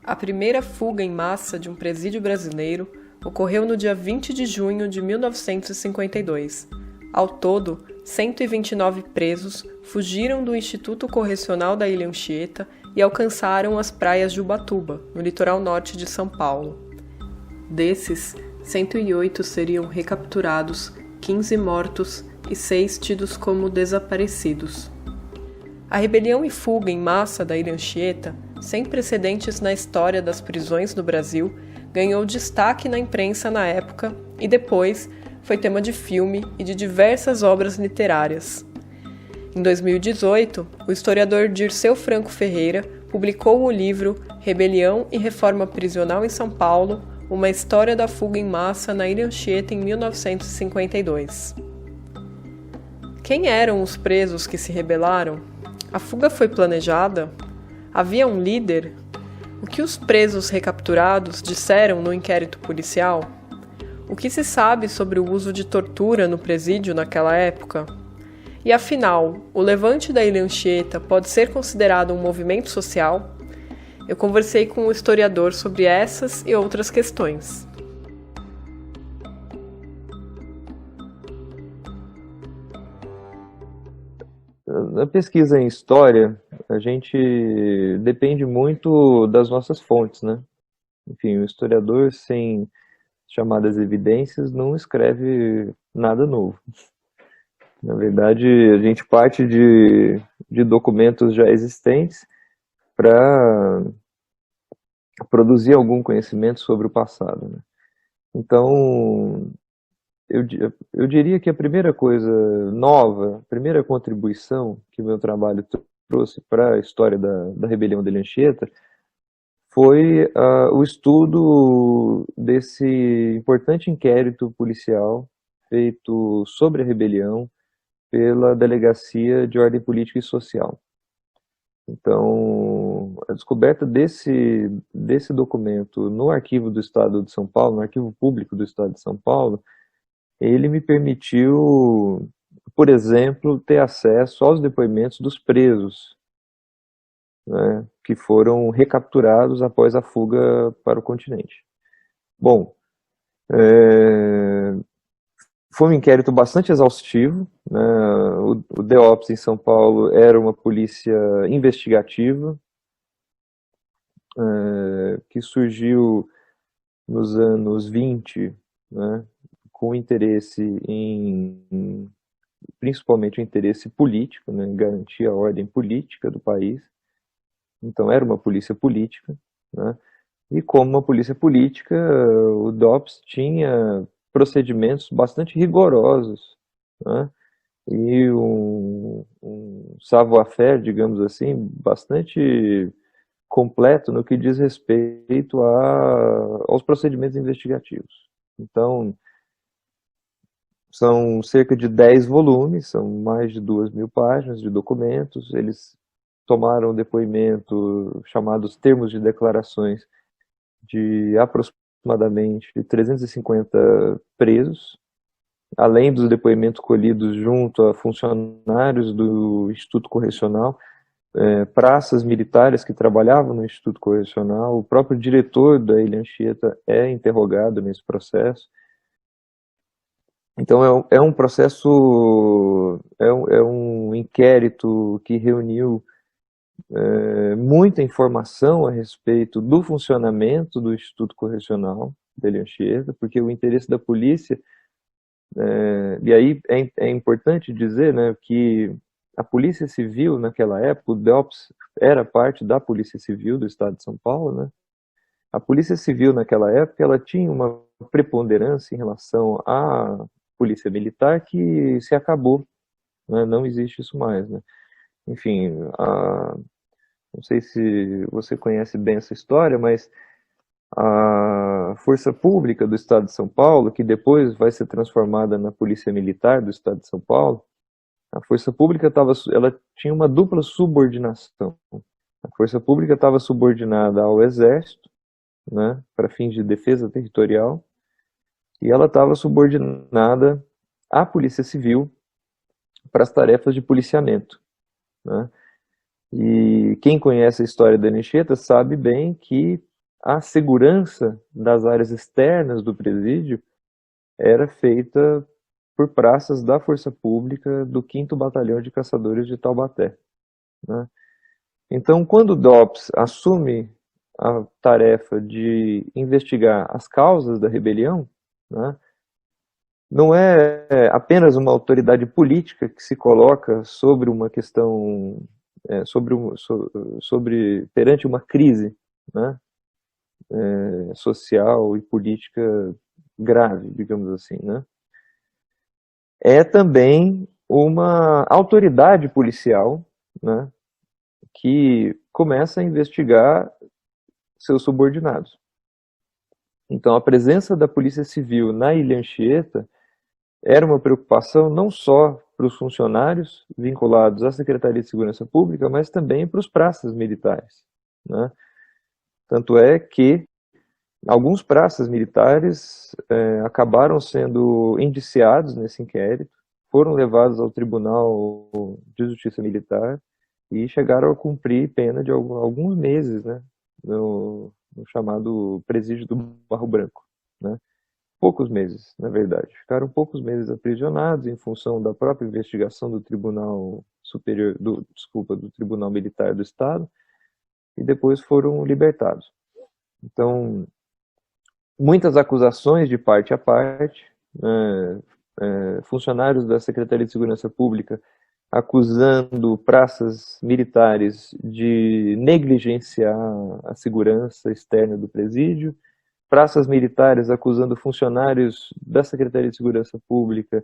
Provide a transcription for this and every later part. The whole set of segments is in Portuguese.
A primeira fuga em massa de um presídio brasileiro ocorreu no dia 20 de junho de 1952. Ao todo, 129 presos fugiram do Instituto Correcional da Ilha Anchieta e alcançaram as praias de Ubatuba, no litoral norte de São Paulo. Desses, 108 seriam recapturados, 15 mortos e 6 tidos como desaparecidos. A rebelião e fuga em massa da Ilha Anchieta, sem precedentes na história das prisões no Brasil, ganhou destaque na imprensa na época e depois foi tema de filme e de diversas obras literárias. Em 2018, o historiador Dirceu Franco Ferreira publicou o livro Rebelião e Reforma Prisional em São Paulo, uma história da fuga em massa na Ilha Anchieta em 1952. Quem eram os presos que se rebelaram? A fuga foi planejada? Havia um líder? O que os presos recapturados disseram no inquérito policial? O que se sabe sobre o uso de tortura no presídio naquela época? E afinal, o levante da Ilha Anchieta pode ser considerado um movimento social? Eu conversei com o historiador sobre essas e outras questões. Na pesquisa em história, a gente depende muito das nossas fontes, né? Enfim, o historiador sem chamadas evidências não escreve nada novo. Na verdade, a gente parte de documentos já existentes para produzir algum conhecimento sobre o passado, né? Então, eu diria que a primeira coisa nova, a primeira contribuição que o meu trabalho trouxe para a história da rebelião de Anchieta foi o estudo desse importante inquérito policial feito sobre a rebelião pela Delegacia de Ordem Política e Social. Então, a descoberta desse documento no arquivo do Estado de São Paulo, no arquivo público do Estado de São Paulo, ele me permitiu, por exemplo, ter acesso aos depoimentos dos presos, né, que foram recapturados após a fuga para o continente. Bom, foi um inquérito bastante exaustivo, né? O DEOPS em São Paulo era uma polícia investigativa, que surgiu nos anos 20, né, com interesse principalmente o interesse político, né, em garantir a ordem política do país. Então era uma polícia política, né? E como uma polícia política, o DOPS tinha procedimentos bastante rigorosos, né? E um savoir-faire, digamos assim, bastante completo no que diz respeito aos procedimentos investigativos. Então, são cerca de 10 volumes, são mais de 2.000 páginas de documentos. Eles tomaram depoimento chamados termos de declarações de aproximadamente 350 presos, além dos depoimentos colhidos junto a funcionários do Instituto Correcional, praças militares que trabalhavam no Instituto Correcional, o próprio diretor da Ilha Anchieta é interrogado nesse processo. Então é um processo, é um inquérito que reuniu muita informação a respeito do funcionamento do Instituto Correcional da Ilha Anchieta, porque o interesse da polícia, e aí é importante dizer, né, que a Polícia Civil naquela época, o DEOPS era parte da Polícia Civil do Estado de São Paulo, né? A Polícia Civil naquela época ela tinha uma preponderância em relação à Polícia Militar que se acabou, né? Não existe isso mais, né? Enfim, não sei se você conhece bem essa história, mas a Força Pública do Estado de São Paulo, que depois vai ser transformada na Polícia Militar do Estado de São Paulo, a Força Pública ela tinha uma dupla subordinação. A Força Pública estava subordinada ao Exército, né, para fins de defesa territorial, e ela estava subordinada à Polícia Civil para as tarefas de policiamento, né? E quem conhece a história da Anchieta sabe bem que a segurança das áreas externas do presídio era feita por praças da Força Pública do 5º Batalhão de Caçadores de Taubaté, né? Então, quando o DOPS assume a tarefa de investigar as causas da rebelião, né, não é apenas uma autoridade política que se coloca sobre uma questão, perante uma crise, né, social e política grave, digamos assim, né? É também uma autoridade policial, né, que começa a investigar seus subordinados. Então, a presença da Polícia Civil na Ilha Anchieta era uma preocupação não só para os funcionários vinculados à Secretaria de Segurança Pública, mas também para os praças militares, né? Tanto é que alguns praças militares acabaram sendo indiciados nesse inquérito, foram levados ao Tribunal de Justiça Militar e chegaram a cumprir pena de alguns meses, né, no chamado presídio do Barro Branco, né? Poucos meses, na verdade. Ficaram poucos meses aprisionados em função da própria investigação do Tribunal Superior, do Tribunal Militar do Estado, e depois foram libertados. Então, muitas acusações de parte a parte, funcionários da Secretaria de Segurança Pública acusando praças militares de negligenciar a segurança externa do presídio, praças militares acusando funcionários da Secretaria de Segurança Pública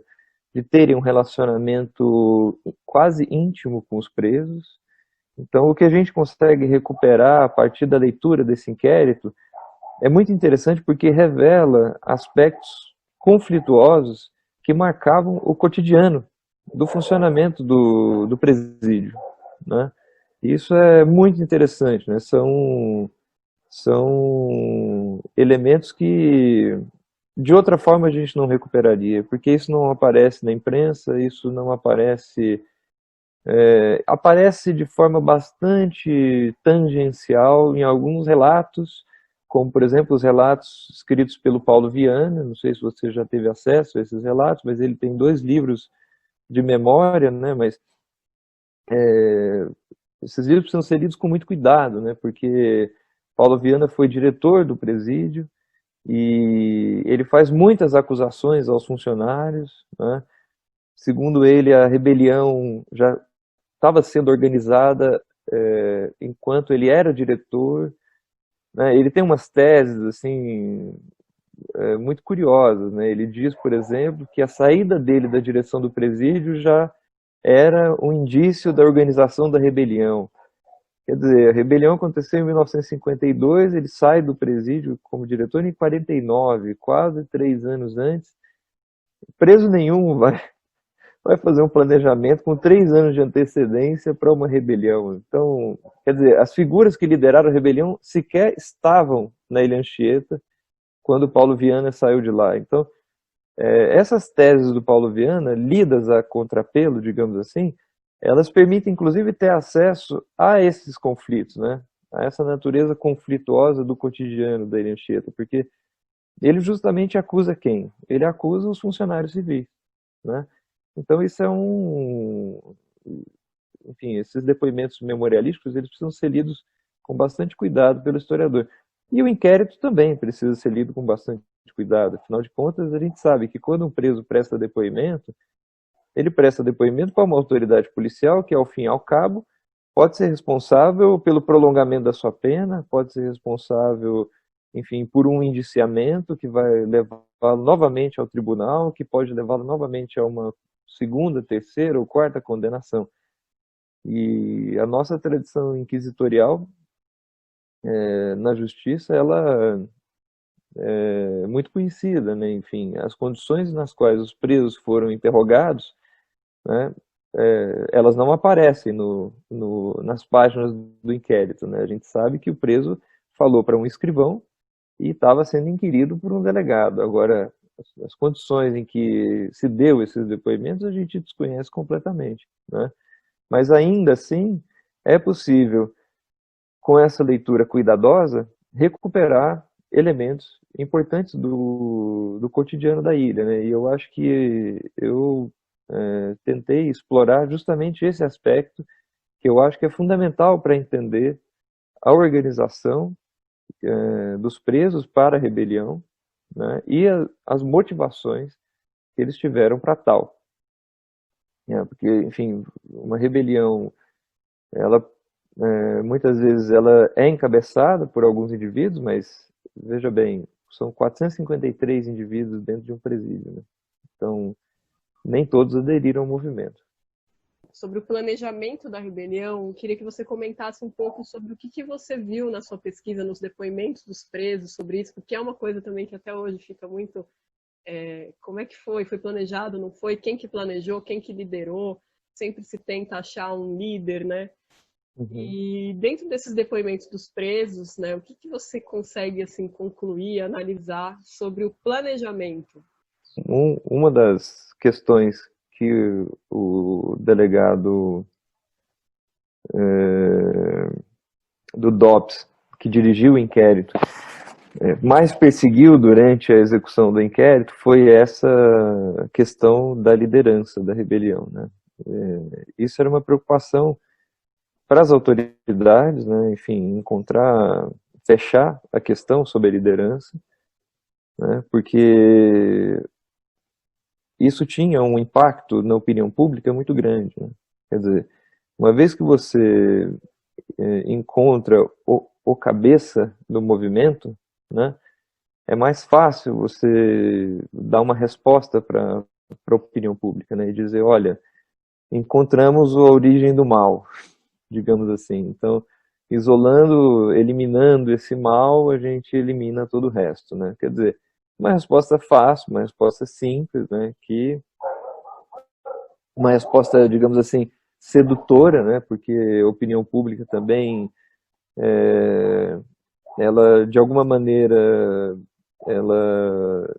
de terem um relacionamento quase íntimo com os presos. Então, o que a gente consegue recuperar a partir da leitura desse inquérito é muito interessante porque revela aspectos conflituosos que marcavam o cotidiano do funcionamento do presídio, né? Isso é muito interessante, né? São elementos que de outra forma a gente não recuperaria, porque isso não aparece na imprensa, isso não aparece, aparece de forma bastante tangencial em alguns relatos, como por exemplo os relatos escritos pelo Paulo Viana. Não sei se você já teve acesso a esses relatos, mas ele tem 2 livros de memória, né? Mas esses livros precisam ser lidos com muito cuidado, né? Porque Paulo Viana foi diretor do presídio e ele faz muitas acusações aos funcionários, né? Segundo ele, a rebelião já estava sendo organizada enquanto ele era diretor, né? Ele tem umas teses assim muito curiosas, né? Ele diz, por exemplo, que a saída dele da direção do presídio já era um indício da organização da rebelião. Quer dizer, a rebelião aconteceu em 1952, ele sai do presídio como diretor em 49, quase 3 anos antes. Preso nenhum vai fazer um planejamento com 3 anos de antecedência para uma rebelião. Então, quer dizer, as figuras que lideraram a rebelião sequer estavam na Ilha Anchieta quando Paulo Viana saiu de lá. Então, essas teses do Paulo Viana, lidas a contrapelo, digamos assim, elas permitem inclusive ter acesso a esses conflitos, né? A essa natureza conflituosa do cotidiano da Ilha Anchieta, porque ele justamente acusa quem? Ele acusa os funcionários civis, né? Então isso enfim, esses depoimentos memorialísticos, eles precisam ser lidos com bastante cuidado pelo historiador. E o inquérito também precisa ser lido com bastante cuidado. Afinal de contas, a gente sabe que quando um preso presta depoimento, ele presta depoimento para uma autoridade policial que, ao fim e ao cabo, pode ser responsável pelo prolongamento da sua pena, pode ser responsável, enfim, por um indiciamento que vai levá-lo novamente ao tribunal, que pode levá-lo novamente a uma segunda, terceira ou quarta condenação. E a nossa tradição inquisitorial na justiça, ela é muito conhecida, né? Enfim, as condições nas quais os presos foram interrogados, né, elas não aparecem nas páginas do inquérito, né? A gente sabe que o preso falou para um escrivão e estava sendo inquirido por um delegado. Agora, as condições em que se deu esses depoimentos a gente desconhece completamente, né? Mas ainda assim é possível, com essa leitura cuidadosa, recuperar elementos importantes do cotidiano da ilha, né? E eu acho que eu tentei explorar justamente esse aspecto que eu acho que é fundamental para entender a organização dos presos para a rebelião, né? E as motivações que eles tiveram para tal. Né? Porque, enfim, uma rebelião, ela muitas vezes ela é encabeçada por alguns indivíduos, mas veja bem, são 453 indivíduos dentro de um presídio, né? Então, nem todos aderiram ao movimento. Sobre o planejamento da rebelião, queria que você comentasse um pouco sobre o que você viu na sua pesquisa, nos depoimentos dos presos sobre isso, porque é uma coisa também que até hoje fica muito... como é que foi? Foi planejado, não foi? Quem que planejou? Quem que liderou? Sempre se tenta achar um líder, né? Uhum. E dentro desses depoimentos dos presos, né, o que você consegue assim concluir, analisar sobre o planejamento? Uma das questões que o delegado do DOPS, que dirigiu o inquérito, mais perseguiu durante a execução do inquérito foi essa questão da liderança da rebelião, né? Isso era uma preocupação para as autoridades, né? Enfim, fechar a questão sobre a liderança, né? Porque isso tinha um impacto na opinião pública muito grande, né? Quer dizer, uma vez que você encontra o cabeça do movimento, né? É mais fácil você dar uma resposta para a opinião pública, né? E dizer, olha, encontramos a origem do mal, digamos assim. Então, isolando, eliminando esse mal, a gente elimina todo o resto, né? Quer dizer, uma resposta fácil, uma resposta simples, né? Uma resposta, digamos assim, sedutora, né? Porque a opinião pública também, ela, de alguma maneira, ela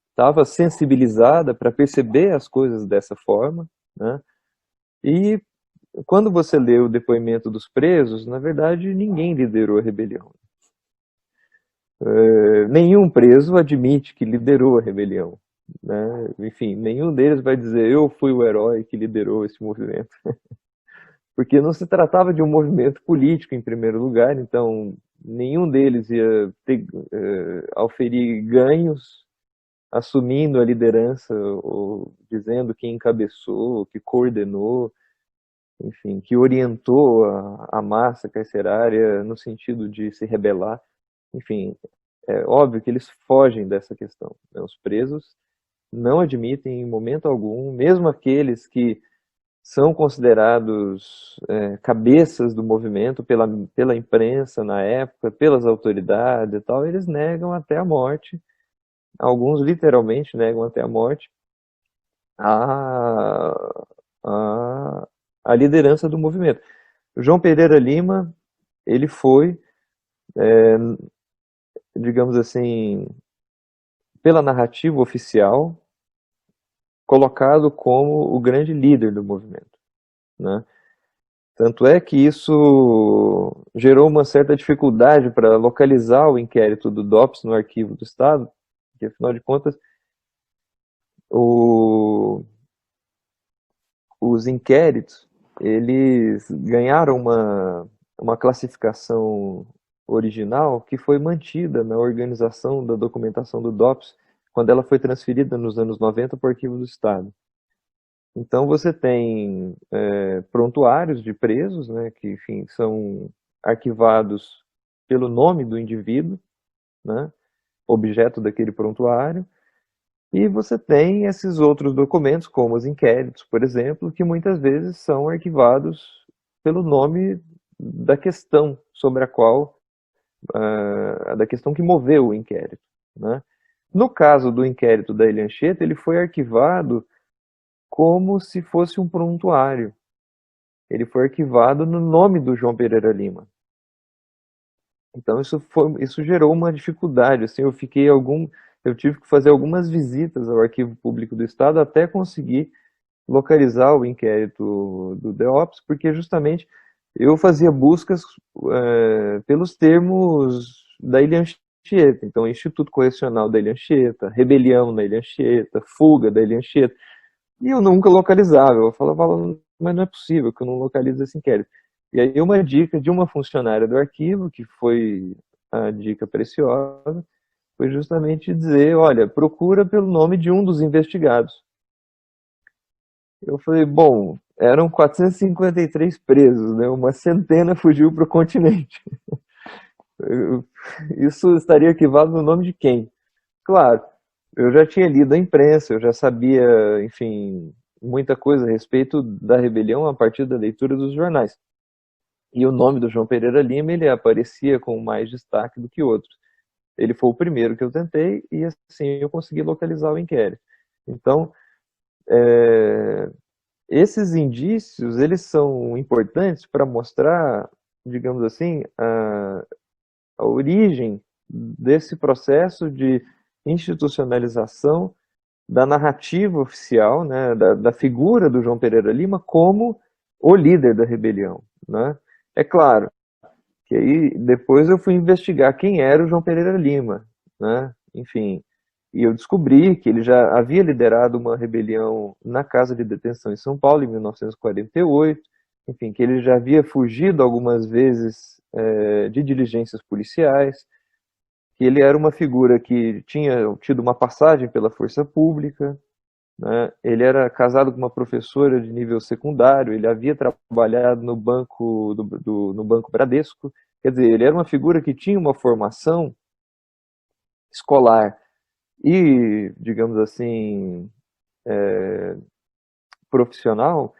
estava sensibilizada para perceber as coisas dessa forma, né? E quando você lê o depoimento dos presos, na verdade ninguém liderou a rebelião. Nenhum preso admite que liderou a rebelião, né? Enfim, nenhum deles vai dizer eu fui o herói que liderou esse movimento, porque não se tratava de um movimento político em primeiro lugar, então nenhum deles ia auferir ganhos assumindo a liderança ou dizendo que encabeçou, que coordenou, enfim, que orientou a massa carcerária no sentido de se rebelar. Enfim, é óbvio que eles fogem dessa questão, né? Os presos não admitem em momento algum, mesmo aqueles que são considerados cabeças do movimento pela imprensa na época, pelas autoridades e tal, eles negam até a morte. Alguns literalmente negam até a morte a, a, a liderança do movimento. O João Pereira Lima, ele foi, digamos assim, pela narrativa oficial, colocado como o grande líder do movimento, né? Tanto é que isso gerou uma certa dificuldade para localizar o inquérito do DOPS no arquivo do Estado, porque afinal de contas o, os inquéritos eles ganharam uma classificação original que foi mantida na organização da documentação do DOPS quando ela foi transferida nos anos 90 para o arquivo do Estado. Então você tem prontuários de presos, né, que enfim, são arquivados pelo nome do indivíduo, né, objeto daquele prontuário, e você tem esses outros documentos, como os inquéritos, por exemplo, que muitas vezes são arquivados pelo nome da questão sobre a qual, da questão que moveu o inquérito, né? No caso do inquérito da Ilha Anchieta, ele foi arquivado como se fosse um prontuário. Ele foi arquivado no nome do João Pereira Lima. Então isso gerou uma dificuldade. Assim, eu tive que fazer algumas visitas ao Arquivo Público do Estado até conseguir localizar o inquérito do DEOPS, porque justamente eu fazia buscas pelos termos da Ilha Anchieta. Então, Instituto Correcional da Ilha Anchieta, rebelião na Ilha Anchieta, fuga da Ilha Anchieta. E eu nunca localizava. Eu falava, mas não é possível que eu não localize esse inquérito. E aí uma dica de uma funcionária do arquivo, que foi a dica preciosa, foi justamente dizer, olha, procura pelo nome de um dos investigados. Eu falei, bom, eram 453 presos, né? Uma centena fugiu para o continente. Isso estaria equivalendo no nome de quem? Claro, eu já tinha lido a imprensa, eu já sabia, enfim, muita coisa a respeito da rebelião a partir da leitura dos jornais. E o nome do João Pereira Lima, ele aparecia com mais destaque do que outros. Ele foi o primeiro que eu tentei e assim eu consegui localizar o inquérito. Então, esses indícios, eles são importantes para mostrar, digamos assim, a origem desse processo de institucionalização da narrativa oficial, né, da figura do João Pereira Lima como o líder da rebelião, né? É claro que aí depois eu fui investigar quem era o João Pereira Lima, né? Enfim, e eu descobri que ele já havia liderado uma rebelião na casa de detenção em São Paulo em 1948, enfim, que ele já havia fugido algumas vezes de diligências policiais, que ele era uma figura que tinha tido uma passagem pela força pública, né? Ele era casado com uma professora de nível secundário, ele havia trabalhado no banco, no Banco Bradesco, quer dizer, ele era uma figura que tinha uma formação escolar e, digamos assim, profissional,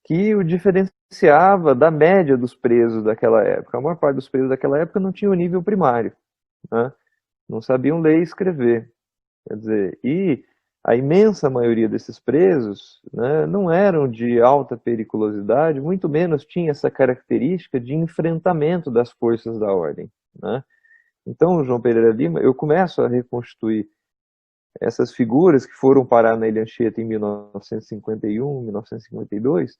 que o diferenciava da média dos presos daquela época. A maior parte dos presos daquela época não tinha o nível primário, né? Não sabiam ler e escrever. Quer dizer, e a imensa maioria desses presos, né, não eram de alta periculosidade, muito menos tinha essa característica de enfrentamento das forças da ordem, né? Então, o João Pereira Lima, eu começo a reconstituir essas figuras que foram parar na Ilha Anchieta em 1951, 1952,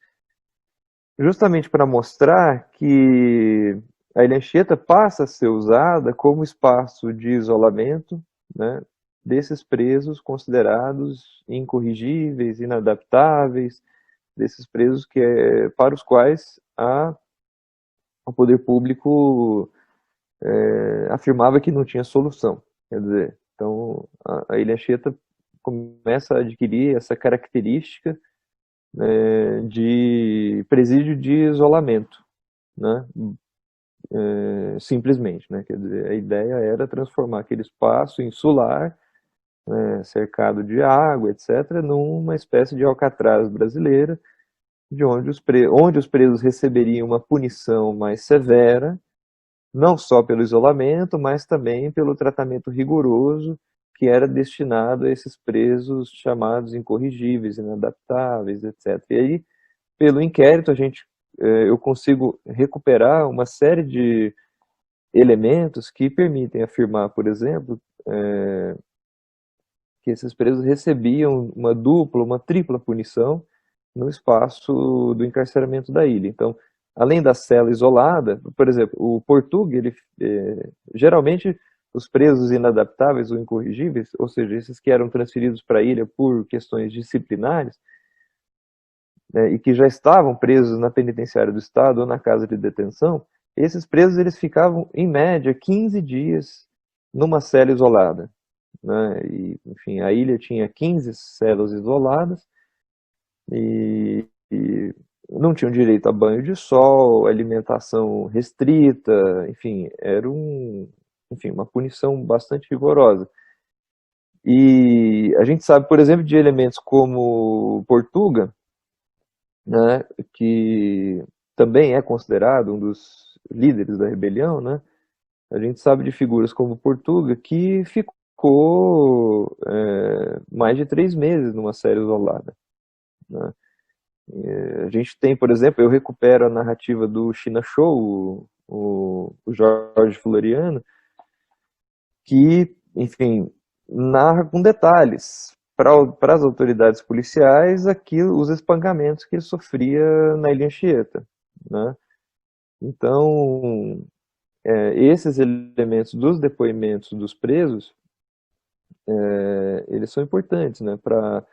justamente para mostrar que a Ilha Anchieta passa a ser usada como espaço de isolamento, né, desses presos considerados incorrigíveis, inadaptáveis, desses presos para os quais o poder público afirmava que não tinha solução. Quer dizer, então a Ilha Anchieta começa a adquirir essa característica, né, de presídio de isolamento, né? Simplesmente, né? Quer dizer, a ideia era transformar aquele espaço insular, né, cercado de água, etc., numa espécie de Alcatraz brasileira, de onde os presos receberiam uma punição mais severa, não só pelo isolamento, mas também pelo tratamento rigoroso que era destinado a esses presos chamados incorrigíveis, inadaptáveis, etc. E aí, pelo inquérito, eu consigo recuperar uma série de elementos que permitem afirmar, por exemplo, que esses presos recebiam uma dupla, uma tripla punição no espaço do encarceramento da ilha. Então, além da cela isolada, por exemplo, o Portuga, geralmente os presos inadaptáveis ou incorrigíveis, ou seja, esses que eram transferidos para a ilha por questões disciplinares, né, e que já estavam presos na penitenciária do Estado ou na casa de detenção, esses presos eles ficavam, em média, 15 dias numa cela isolada, né? E, enfim, a ilha tinha 15 celas isoladas e não tinham direito a banho de sol, alimentação restrita, enfim, uma punição bastante rigorosa. E a gente sabe, por exemplo, de elementos como Portuga, né, que também é considerado um dos líderes da rebelião, né? A gente sabe de figuras como Portuga, que ficou mais de 3 meses numa cela isolada, né? A gente tem, por exemplo, eu recupero a narrativa do China Show, o Jorge Floriano, que, enfim, narra com detalhes para as autoridades policiais os espancamentos que ele sofria na Ilha Anchieta, né? Então, esses elementos dos depoimentos dos presos, eles são importantes, né, para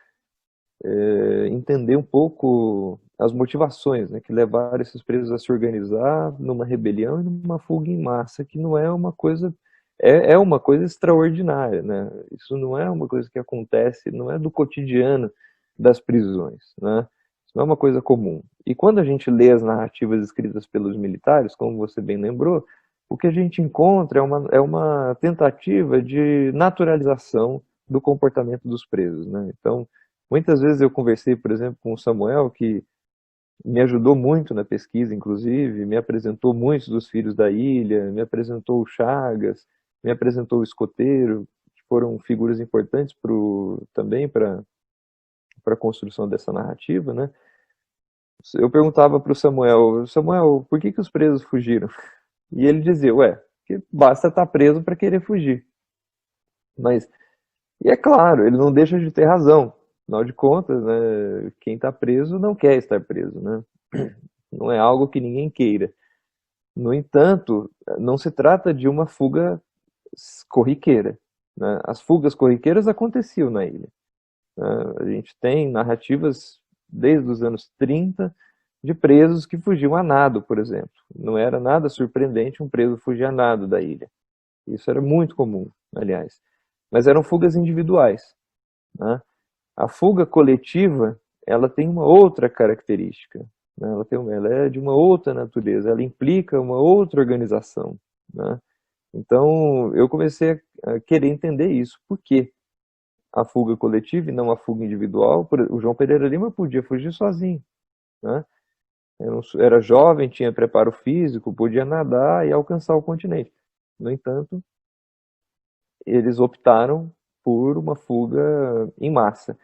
entender um pouco as motivações, né, que levaram esses presos a se organizar numa rebelião e numa fuga em massa, que não é uma coisa, é uma coisa extraordinária, né? Isso não é uma coisa que acontece, não é do cotidiano das prisões, né? Isso não é uma coisa comum. E quando a gente lê as narrativas escritas pelos militares, como você bem lembrou, o que a gente encontra é uma tentativa de naturalização do comportamento dos presos, né? Então, muitas vezes eu conversei, por exemplo, com o Samuel, que me ajudou muito na pesquisa, inclusive, me apresentou muitos dos filhos da ilha, me apresentou o Chagas, me apresentou o Escoteiro, que foram figuras importantes também para a construção dessa narrativa, né? Eu perguntava para o Samuel, por que os presos fugiram? E ele dizia, ué, que basta estar preso para querer fugir. Mas, e é claro, ele não deixa de ter razão. Afinal de contas, né, quem está preso não quer estar preso, né? Não é algo que ninguém queira. No entanto, não se trata de uma fuga corriqueira, né? As fugas corriqueiras aconteciam na ilha, né? A gente tem narrativas desde os anos 30 de presos que fugiam a nado, por exemplo. Não era nada surpreendente um preso fugir a nado da ilha. Isso era muito comum, aliás. Mas eram fugas individuais, né? A fuga coletiva, ela tem uma outra característica, né? Ela é de uma outra natureza, ela implica uma outra organização, né? Então, eu comecei a querer entender isso. Por que a fuga coletiva e não a fuga individual? O João Pereira Lima podia fugir sozinho, né? Era jovem, tinha preparo físico, podia nadar e alcançar o continente. No entanto, eles optaram por uma fuga em massa.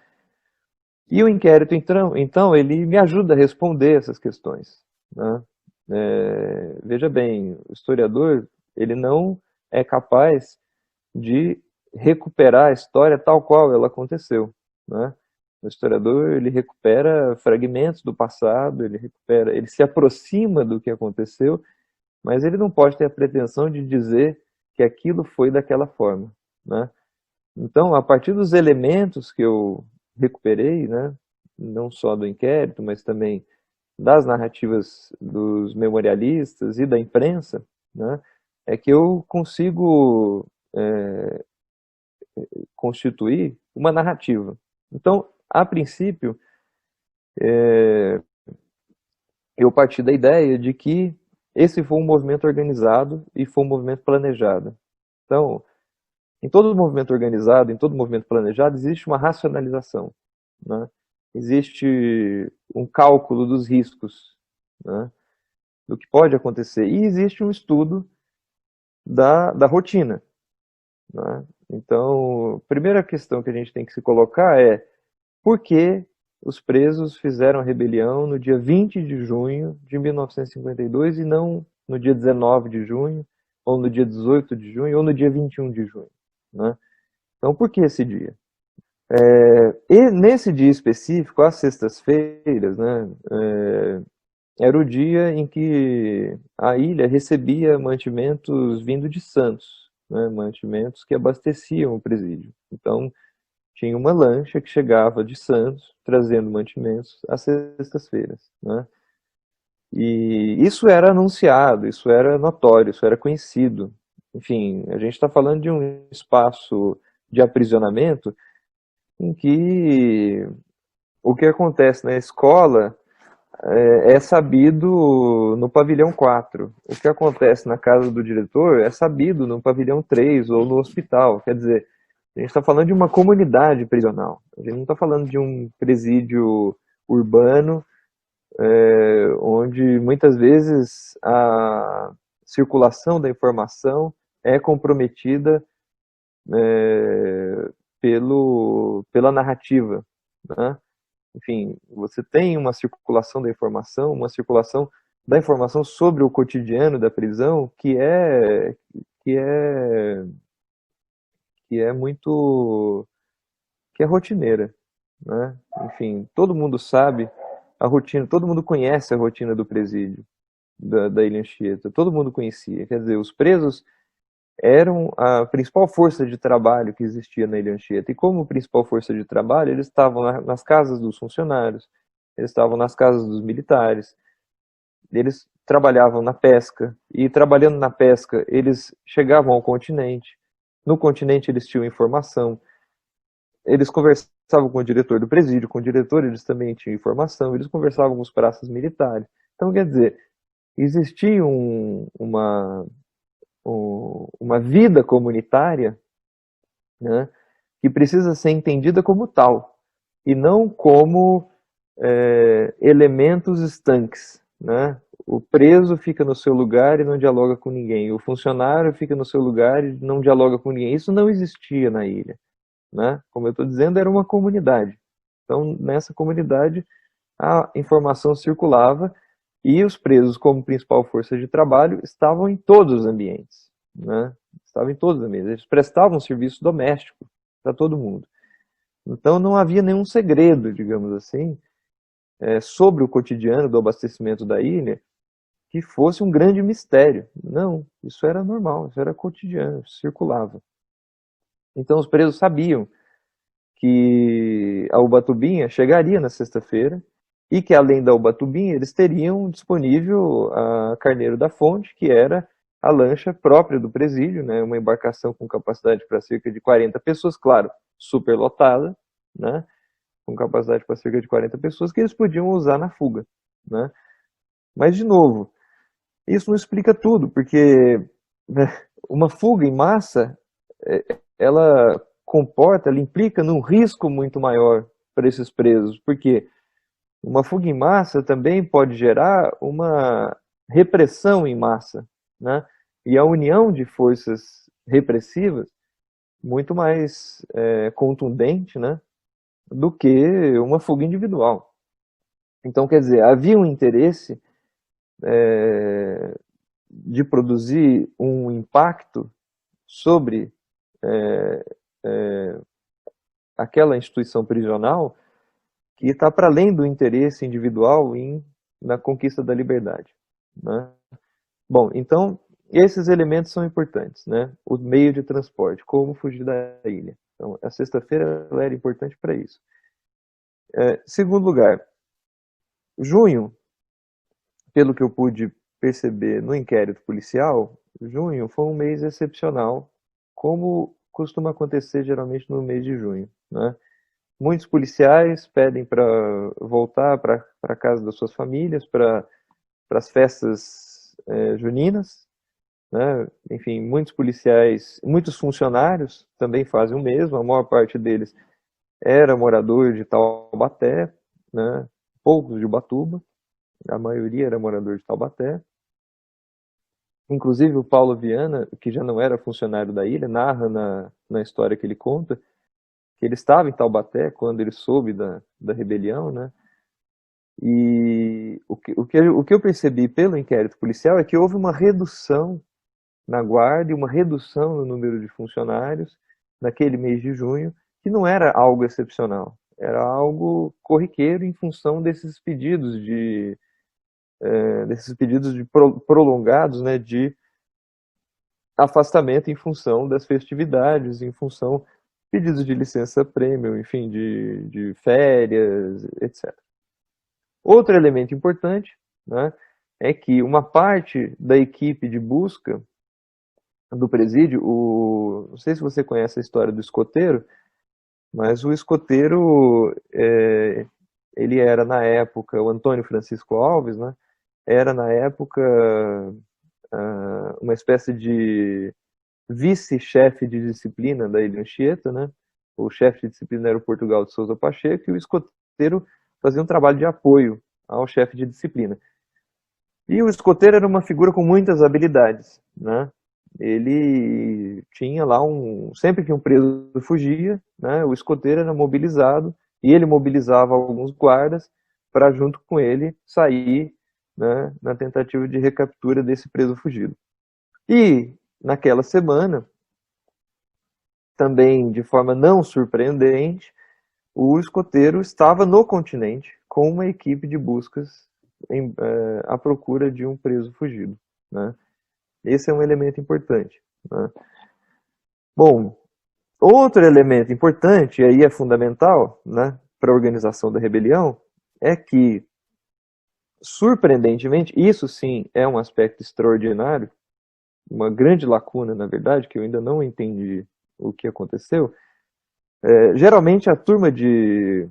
E o inquérito, então, ele me ajuda a responder essas questões, né? Veja bem, o historiador, ele não é capaz de recuperar a história tal qual ela aconteceu, né? O historiador, ele recupera fragmentos do passado, ele se aproxima do que aconteceu, mas ele não pode ter a pretensão de dizer que aquilo foi daquela forma, né? Então, a partir dos elementos que eu recuperei, né, não só do inquérito, mas também das narrativas dos memorialistas e da imprensa, né, é que eu consigo constituir uma narrativa. Então, a princípio, eu parti da ideia de que esse foi um movimento organizado e foi um movimento planejado. Então, em todo movimento organizado, em todo movimento planejado, existe uma racionalização, né? Existe um cálculo dos riscos, né, do que pode acontecer. E existe um estudo da rotina, né? Então, a primeira questão que a gente tem que se colocar é por que os presos fizeram a rebelião no dia 20 de junho de 1952 e não no dia 19 de junho, ou no dia 18 de junho, ou no dia 21 de junho, né? Então, por que esse dia? E nesse dia específico, às sextas-feiras, né, era o dia em que a ilha recebia mantimentos vindo de Santos, né, mantimentos que abasteciam o presídio. Então, tinha uma lancha que chegava de Santos, trazendo mantimentos às sextas-feiras, né? E isso era anunciado, isso era notório, isso era conhecido. Enfim, a gente está falando de um espaço de aprisionamento em que o que acontece na escola é sabido no pavilhão 4. O que acontece na casa do diretor é sabido no pavilhão 3 ou no hospital. Quer dizer, a gente está falando de uma comunidade prisional. A gente não está falando de um presídio urbano, onde muitas vezes a circulação da informação é comprometida pela narrativa, né? Enfim, você tem uma circulação da informação sobre o cotidiano da prisão que é que é muito que é rotineira, né? Enfim, todo mundo sabe a rotina, todo mundo conhece a rotina do presídio. da Ilha Anchieta, todo mundo conhecia. Quer dizer, os presos eram a principal força de trabalho que existia na Ilha Anchieta. E como principal força de trabalho, eles estavam nas casas dos funcionários, eles estavam nas casas dos militares, eles trabalhavam na pesca, e trabalhando na pesca, eles chegavam ao continente. No continente eles tinham informação, eles conversavam com o diretor do presídio, com o diretor eles também tinham informação, eles conversavam com os praças militares. Então, quer dizer, existia uma vida comunitária, né, que precisa ser entendida como tal, e não como elementos estanques. Né? O preso fica no seu lugar e não dialoga com ninguém, o funcionário fica no seu lugar e não dialoga com ninguém. Isso não existia na ilha. Né? Como eu estou dizendo, era uma comunidade. Então, nessa comunidade, a informação circulava e os presos, como principal força de trabalho, estavam em todos os ambientes. Né? Estavam em todos os ambientes. Eles prestavam serviço doméstico para todo mundo. Então, não havia nenhum segredo, digamos assim, sobre o cotidiano do abastecimento da ilha que fosse um grande mistério. Não, isso era normal, isso era cotidiano, isso circulava. Então, os presos sabiam que a Ubatuba chegaria na sexta-feira e que, além da Ubatuba, eles teriam disponível a Carneiro da Fonte, que era a lancha própria do presídio, né, uma embarcação com capacidade para cerca de 40 pessoas, claro, superlotada, né, com capacidade para cerca de 40 pessoas, que eles podiam usar na fuga. Né. Mas, de novo, isso não explica tudo, porque né, uma fuga em massa, ela comporta, ela implica num risco muito maior para esses presos, porque uma fuga em massa também pode gerar uma repressão em massa, né? E a união de forças repressivas muito mais contundente, né, do que uma fuga individual. Então, quer dizer, havia um interesse de produzir um impacto sobre aquela instituição prisional que está para além do interesse individual na conquista da liberdade. Né? Bom, então, esses elementos são importantes. Né? O meio de transporte, como fugir da ilha. Então, a sexta-feira era importante para isso. Segundo lugar, junho, pelo que eu pude perceber no inquérito policial, junho foi um mês excepcional, como costuma acontecer geralmente no mês de junho. Né? Muitos policiais pedem para voltar para casa das suas famílias, para as festas juninas. Né? Enfim, muitos policiais, muitos funcionários também fazem o mesmo, a maior parte deles era morador de Taubaté, né? Poucos de Ubatuba, a maioria era morador de Taubaté. Inclusive o Paulo Viana, que já não era funcionário da ilha, narra na história que ele conta, que ele estava em Taubaté quando ele soube da rebelião, né? E o que eu percebi pelo inquérito policial é que houve uma redução na guarda e uma redução no número de funcionários naquele mês de junho, que não era algo excepcional, era algo corriqueiro em função desses pedidos prolongados, né, de afastamento em função das festividades, em função de pedidos de licença-prêmio, enfim, de férias, etc. Outro elemento importante, né, é que uma parte da equipe de busca do presídio, não sei se você conhece a história do escoteiro, mas o escoteiro, ele era na época, o Antônio Francisco Alves, né, era na época uma espécie de vice-chefe de disciplina da Ilha Anchieta, né? O chefe de disciplina era o Portugal de Souza Pacheco e o escoteiro fazia um trabalho de apoio ao chefe de disciplina. E o escoteiro era uma figura com muitas habilidades, né? Ele tinha lá sempre que um preso fugia, né, o escoteiro era mobilizado e ele mobilizava alguns guardas para junto com ele sair, né, na tentativa de recaptura desse preso fugido. E naquela semana, também de forma não surpreendente, o escoteiro estava no continente com uma equipe de buscas à procura de um preso fugido, né? Esse é um elemento importante, né? Bom, outro elemento importante, e aí é fundamental, né, para a organização da rebelião, é que, surpreendentemente, isso sim é um aspecto extraordinário, uma grande lacuna, na verdade, que eu ainda não entendi o que aconteceu. Geralmente a turma que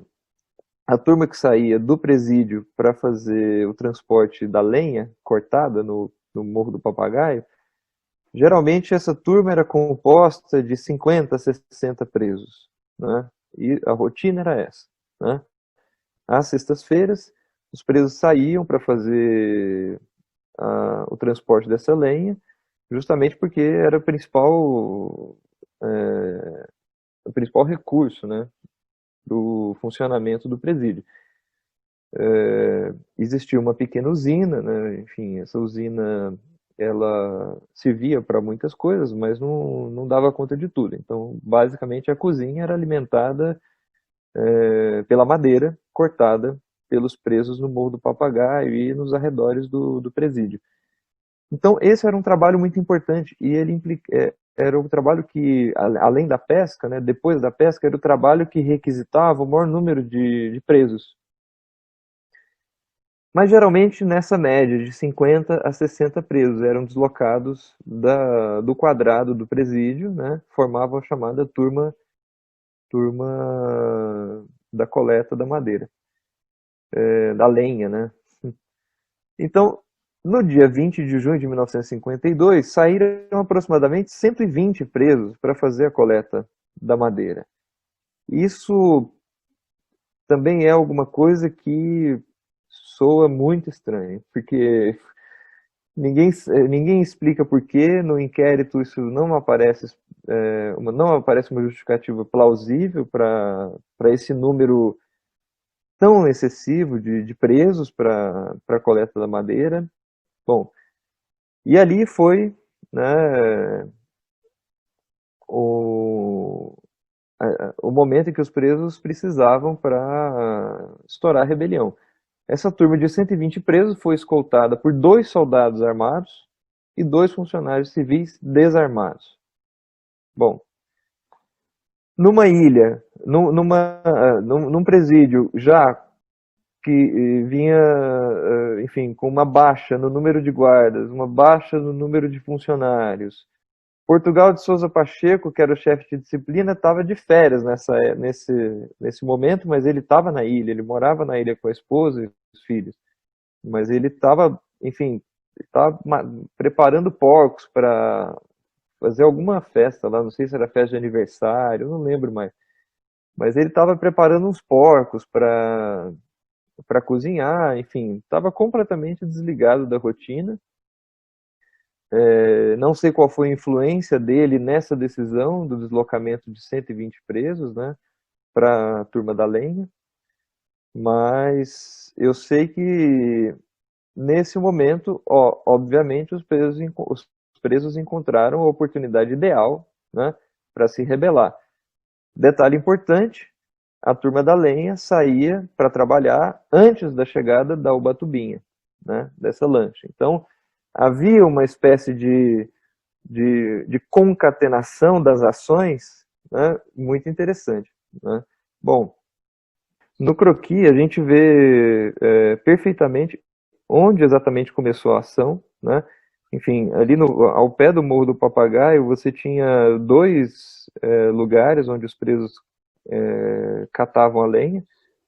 saía do presídio para fazer o transporte da lenha cortada no Morro do Papagaio, geralmente essa turma era composta de 50 a 60 presos, né? E a rotina era essa, né? Às sextas-feiras, os presos saíam para fazer o transporte dessa lenha, justamente porque era o principal recurso, né, do funcionamento do presídio. Existia uma pequena usina, né, enfim, essa usina ela servia para muitas coisas, mas não dava conta de tudo. Então, basicamente, a cozinha era alimentada pela madeira cortada pelos presos no Morro do Papagaio e nos arredores do presídio. Então, esse era um trabalho muito importante e ele era um trabalho que, além da pesca, né, depois da pesca, era o trabalho que requisitava o maior número de presos. Mas geralmente nessa média de 50 a 60 presos eram deslocados do quadrado do presídio, né, formavam a chamada turma da coleta da madeira, da lenha, né. Então, no dia 20 de junho de 1952, saíram aproximadamente 120 presos para fazer a coleta da madeira. Isso também é alguma coisa que soa muito estranho, porque ninguém explica por que no inquérito isso não aparece uma justificativa plausível para esse número tão excessivo de presos para a coleta da madeira. Bom, e ali foi, né, o, o momento em que os presos precisavam para estourar a rebelião. Essa turma de 120 presos foi escoltada por 2 soldados armados e 2 funcionários civis desarmados. Bom, numa ilha, num presídio já que vinha, enfim, com uma baixa no número de guardas, uma baixa no número de funcionários. Portugal de Souza Pacheco, que era o chefe de disciplina, estava de férias nesse momento, mas ele estava na ilha, ele morava na ilha com a esposa e os filhos. Mas ele estava, enfim, estava preparando porcos para fazer alguma festa lá, não sei se era festa de aniversário, não lembro mais. Mas ele estava preparando uns porcos para cozinhar, enfim, estava completamente desligado da rotina. Não sei qual foi a influência dele nessa decisão do deslocamento de 120 presos, né, para a turma da lenha, mas eu sei que nesse momento, obviamente, os presos encontraram a oportunidade ideal, né, para se rebelar. Detalhe importante, a turma da lenha saía para trabalhar antes da chegada da Ubatubinha, né, dessa lancha. Então, havia uma espécie de concatenação das ações, né, muito interessante, né? Bom, no croquis a gente vê perfeitamente onde exatamente começou a ação, né? Enfim, ali ao pé do Morro do Papagaio você tinha 2 lugares onde os presos catavam a lenha,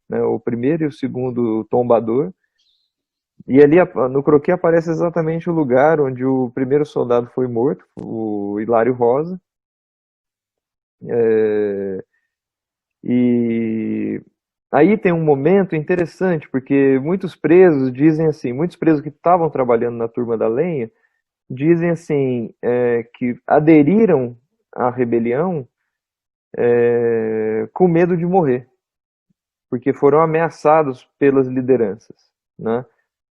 né? O primeiro e o segundo tombador. E ali no croquis aparece exatamente o lugar onde o primeiro soldado foi morto, o Hilário Rosa. E aí tem um momento interessante, porque muitos presos dizem assim, muitos presos que estavam trabalhando na turma da lenha, dizem assim, que aderiram à rebelião com medo de morrer, porque foram ameaçados pelas lideranças, né?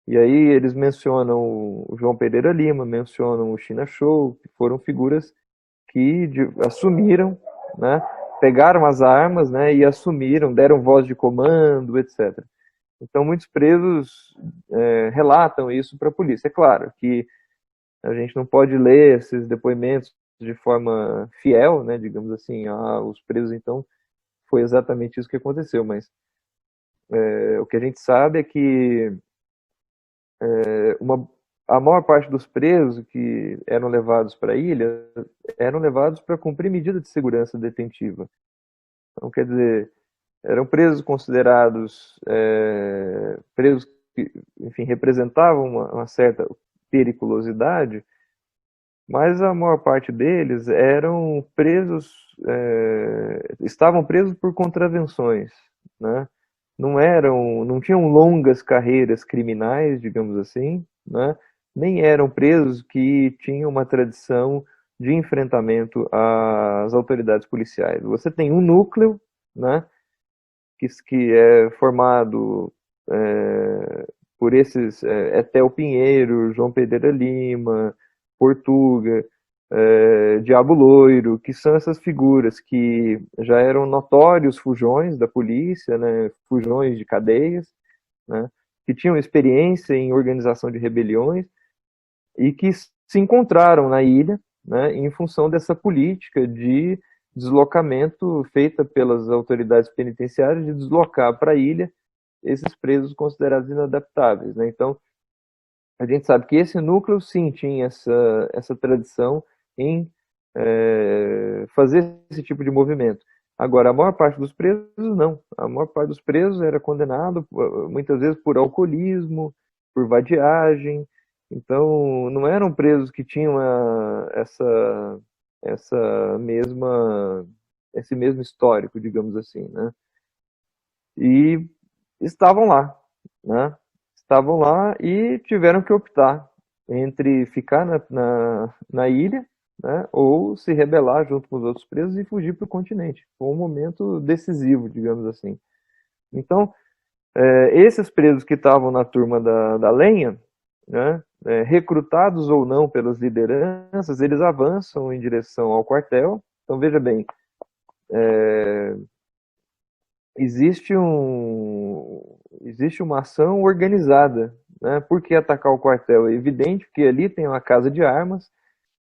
E aí eles mencionam o João Pereira Lima, mencionam o China Show, que foram figuras que assumiram, né, pegaram as armas, né, e assumiram, deram voz de comando, etc. Então, muitos presos relatam isso para a polícia. É claro que a gente não pode ler esses depoimentos de forma fiel, né, digamos assim, os presos, então, foi exatamente isso que aconteceu, mas o que a gente sabe é que uma, a maior parte dos presos que eram levados para a ilha eram levados para cumprir medida de segurança detentiva. Então, quer dizer, eram presos considerados presos que, enfim, representavam uma certa periculosidade, mas a maior parte deles eram presos, estavam presos por contravenções, né? Não tinham longas carreiras criminais, digamos assim, né? Nem eram presos que tinham uma tradição de enfrentamento às autoridades policiais. Você tem um núcleo, né? Que é formado por esses Etel Pinheiro, João Pereira Lima, Portuga, Diabo Loiro, que são essas figuras que já eram notórios fujões da polícia, né, fujões de cadeias, né, que tinham experiência em organização de rebeliões e que se encontraram na ilha, né, em função dessa política de deslocamento feita pelas autoridades penitenciárias de deslocar para a ilha esses presos considerados inadaptáveis, né? Então, a gente sabe que esse núcleo, sim, tinha essa tradição em fazer esse tipo de movimento. Agora, a maior parte dos presos, não. A maior parte dos presos era condenado, muitas vezes, por alcoolismo, por vadiagem. Então, não eram presos que tinham essa mesma, esse mesmo histórico, digamos assim, né? E estavam lá, né? Estavam lá e tiveram que optar entre ficar na ilha, né, ou se rebelar junto com os outros presos e fugir para o continente. Foi um momento decisivo, digamos assim. Então, esses presos que estavam na turma da lenha, né, recrutados ou não pelas lideranças, eles avançam em direção ao quartel. Então, veja bem, existe existe uma ação organizada, né? Por que atacar o quartel? É evidente que ali tem uma casa de armas,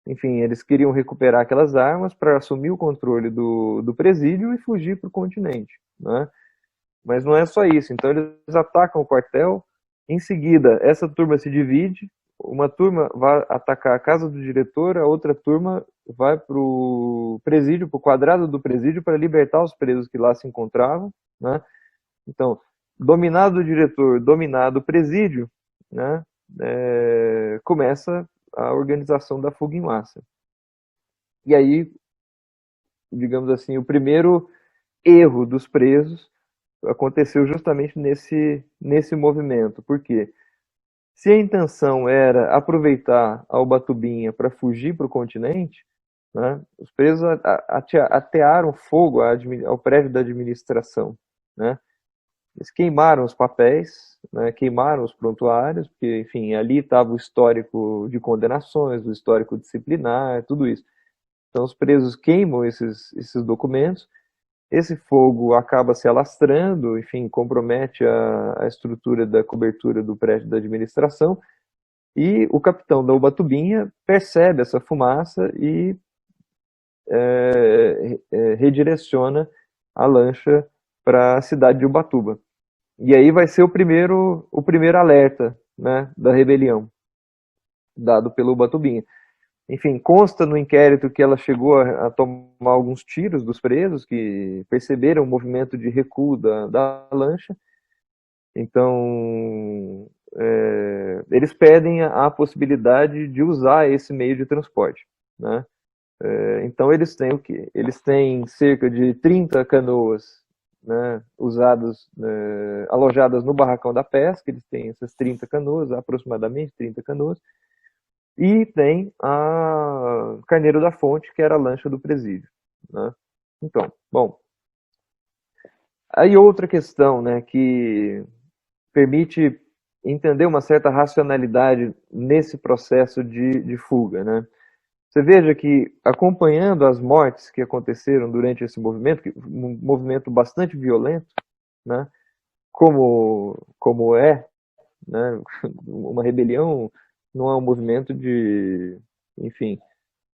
enfim, eles queriam recuperar aquelas armas para assumir o controle do presídio e fugir para o continente, né? Mas não é só isso, então eles atacam o quartel, em seguida essa turma se divide, uma turma vai atacar a casa do diretor, a outra turma vai para o presídio, para o quadrado do presídio, para libertar os presos que lá se encontravam, né? Então, dominado o diretor, dominado o presídio, né? Começa a organização da fuga em massa. E aí, digamos assim, o primeiro erro dos presos aconteceu justamente nesse movimento. Por quê? Se a intenção era aproveitar a Ubatuba para fugir para o continente, né, os presos atearam fogo ao prédio da administração, né? Eles queimaram os papéis, né, queimaram os prontuários, porque, enfim, ali estava o histórico de condenações, o histórico disciplinar, tudo isso. Então, os presos queimam esses documentos, esse fogo acaba se alastrando, enfim, compromete a estrutura da cobertura do prédio da administração, e o capitão da Ubatuba percebe essa fumaça e redireciona a lancha para a cidade de Ubatuba. E aí vai ser o primeiro alerta, né, da rebelião, dado pelo Ubatuba. Enfim, consta no inquérito que ela chegou a tomar alguns tiros dos presos que perceberam o movimento de recuo da lancha. Então, eles pedem a possibilidade de usar esse meio de transporte, né? Então, eles têm o quê? Eles têm cerca de 30 canoas, né, alojadas no barracão da pesca. Eles têm essas 30 canoas, aproximadamente 30 canoas, e tem a Carneiro da Fonte, que era a lancha do presídio, né? Então, bom, aí outra questão, né, que permite entender uma certa racionalidade nesse processo de fuga, né? Você veja que, acompanhando as mortes que aconteceram durante esse movimento, um movimento bastante violento, né, como é, né? Uma rebelião não é um movimento de, enfim,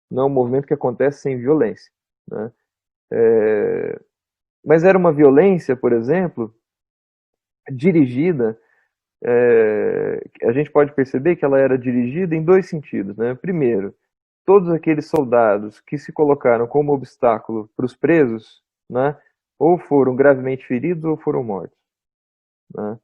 não é um movimento que acontece sem violência, né? Mas era uma violência, por exemplo, dirigida. A gente pode perceber que ela era dirigida em dois sentidos, né? Primeiro, todos aqueles soldados que se colocaram como obstáculo para os presos, né? Ou foram gravemente feridos ou foram mortos, né?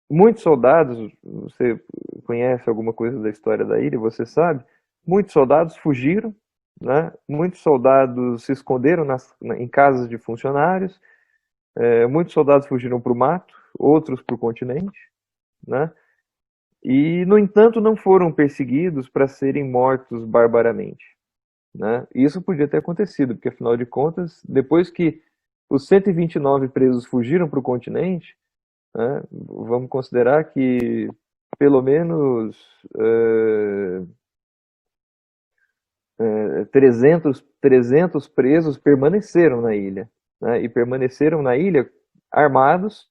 Muitos soldados, você conhece alguma coisa da história da ilha, você sabe, muitos soldados fugiram, né? Muitos soldados se esconderam em casas de funcionários, muitos soldados fugiram para o mato, outros para o continente, né? E, no entanto, não foram perseguidos para serem mortos barbaramente, né? Isso podia ter acontecido, porque, afinal de contas, depois que os 129 presos fugiram para o continente, né, vamos considerar que pelo menos 300 presos permaneceram na ilha, né, e permaneceram na ilha armados,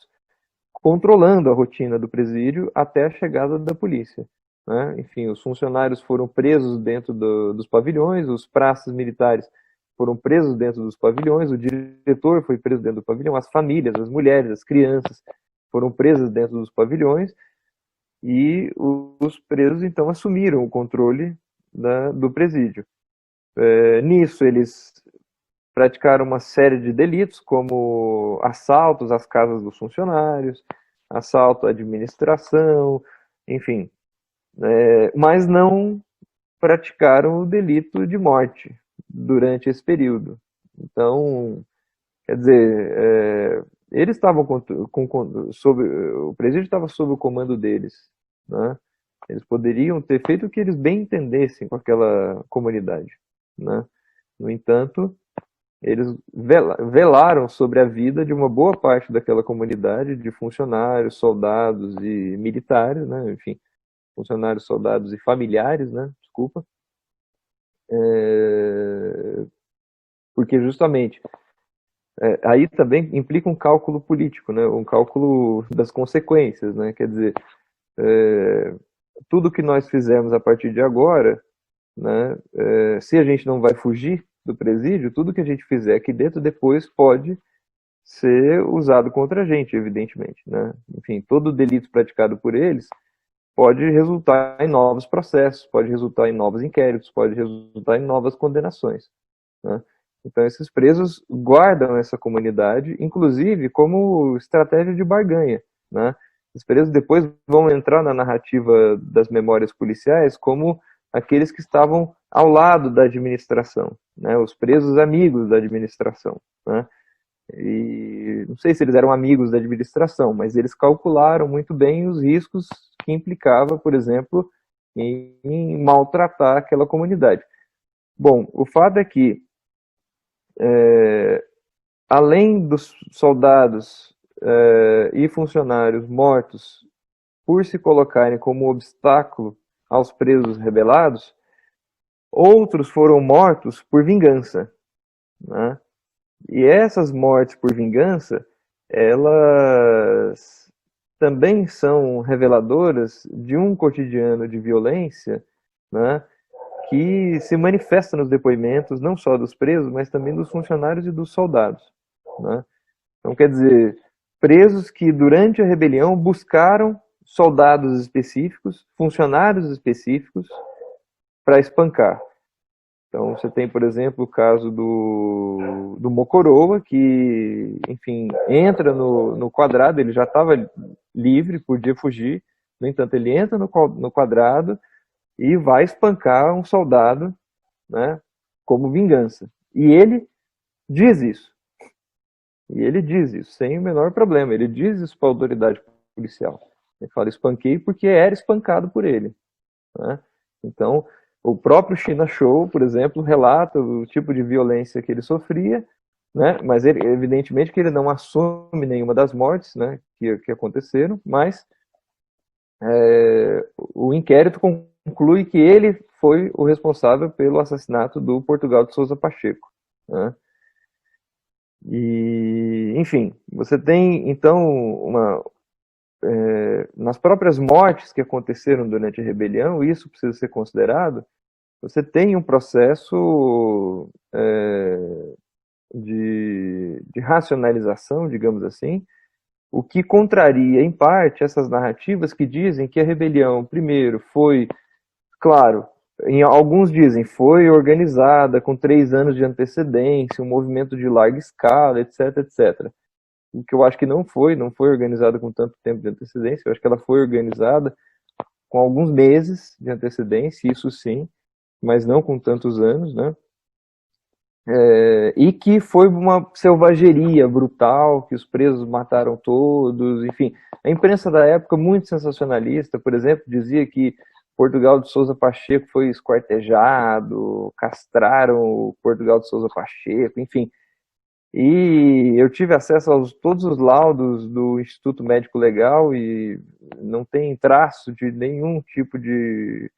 controlando a rotina do presídio até a chegada da polícia, né? Enfim, os funcionários foram presos dentro dos pavilhões, os praças militares foram presos dentro dos pavilhões, o diretor foi preso dentro do pavilhão, as famílias, as mulheres, as crianças foram presas dentro dos pavilhões, e os presos então assumiram o controle do presídio. Nisso eles praticaram uma série de delitos, como assaltos às casas dos funcionários, assalto à administração, enfim, mas não praticaram o delito de morte durante esse período. Então, quer dizer, eles estavam o presídio estava sob o comando deles, né? Eles poderiam ter feito o que eles bem entendessem com aquela comunidade, né? No entanto, eles velaram sobre a vida de uma boa parte daquela comunidade, de funcionários, soldados e militares, né? Enfim, funcionários, soldados e familiares, né? Desculpa. Porque justamente aí também implica um cálculo político, né? Um cálculo das consequências, né? Quer dizer, tudo que nós fizermos a partir de agora, né? Se a gente não vai fugir do presídio, tudo que a gente fizer aqui dentro depois pode ser usado contra a gente, evidentemente, né? Enfim, todo delito praticado por eles pode resultar em novos processos, pode resultar em novos inquéritos, pode resultar em novas condenações, né? Então esses presos guardam essa comunidade, inclusive como estratégia de barganha, né? Os presos depois vão entrar na narrativa das memórias policiais como aqueles que estavam ao lado da administração, né? Os presos amigos da administração, né? E não sei se eles eram amigos da administração, mas eles calcularam muito bem os riscos que implicava, por exemplo, em maltratar aquela comunidade. Bom, o fato é que, além dos soldados e funcionários mortos por se colocarem como obstáculo aos presos rebelados, outros foram mortos por vingança, né? E essas mortes por vingança, elas também são reveladoras de um cotidiano de violência, né, que se manifesta nos depoimentos não só dos presos, mas também dos funcionários e dos soldados, né? Então, quer dizer, presos que durante a rebelião buscaram soldados específicos, funcionários específicos para espancar. Então você tem, por exemplo, o caso do Mocoroa, que, enfim, entra no quadrado, ele já estava livre, podia fugir, no entanto ele entra no quadrado e vai espancar um soldado, né, como vingança. E ele diz isso. E ele diz isso, sem o menor problema. Ele diz isso para a autoridade policial. Ele fala, espanquei porque era espancado por ele, né? Então, o próprio China Show, por exemplo, relata o tipo de violência que ele sofria, né? Mas ele, evidentemente que ele não assume nenhuma das mortes, né, que aconteceram, mas o inquérito conclui que ele foi o responsável pelo assassinato do Portugal de Sousa Pacheco, né? E, enfim, você tem então nas próprias mortes que aconteceram durante a rebelião, isso precisa ser considerado. Você tem um processo de racionalização, digamos assim, o que contraria, em parte, essas narrativas que dizem que a rebelião, primeiro, foi, claro, alguns dizem, foi organizada com 3 anos de antecedência, um movimento de larga escala, etc, etc. O que eu acho que não foi organizada com tanto tempo de antecedência, eu acho que ela foi organizada com alguns meses de antecedência, isso sim, mas não com tantos anos, né? E que foi uma selvageria brutal, que os presos mataram todos, enfim. A imprensa da época, muito sensacionalista, por exemplo, dizia que Portugal de Souza Pacheco foi esquartejado, castraram o Portugal de Souza Pacheco, enfim. E eu tive acesso a todos os laudos do Instituto Médico Legal e não tem traço de nenhum tipo de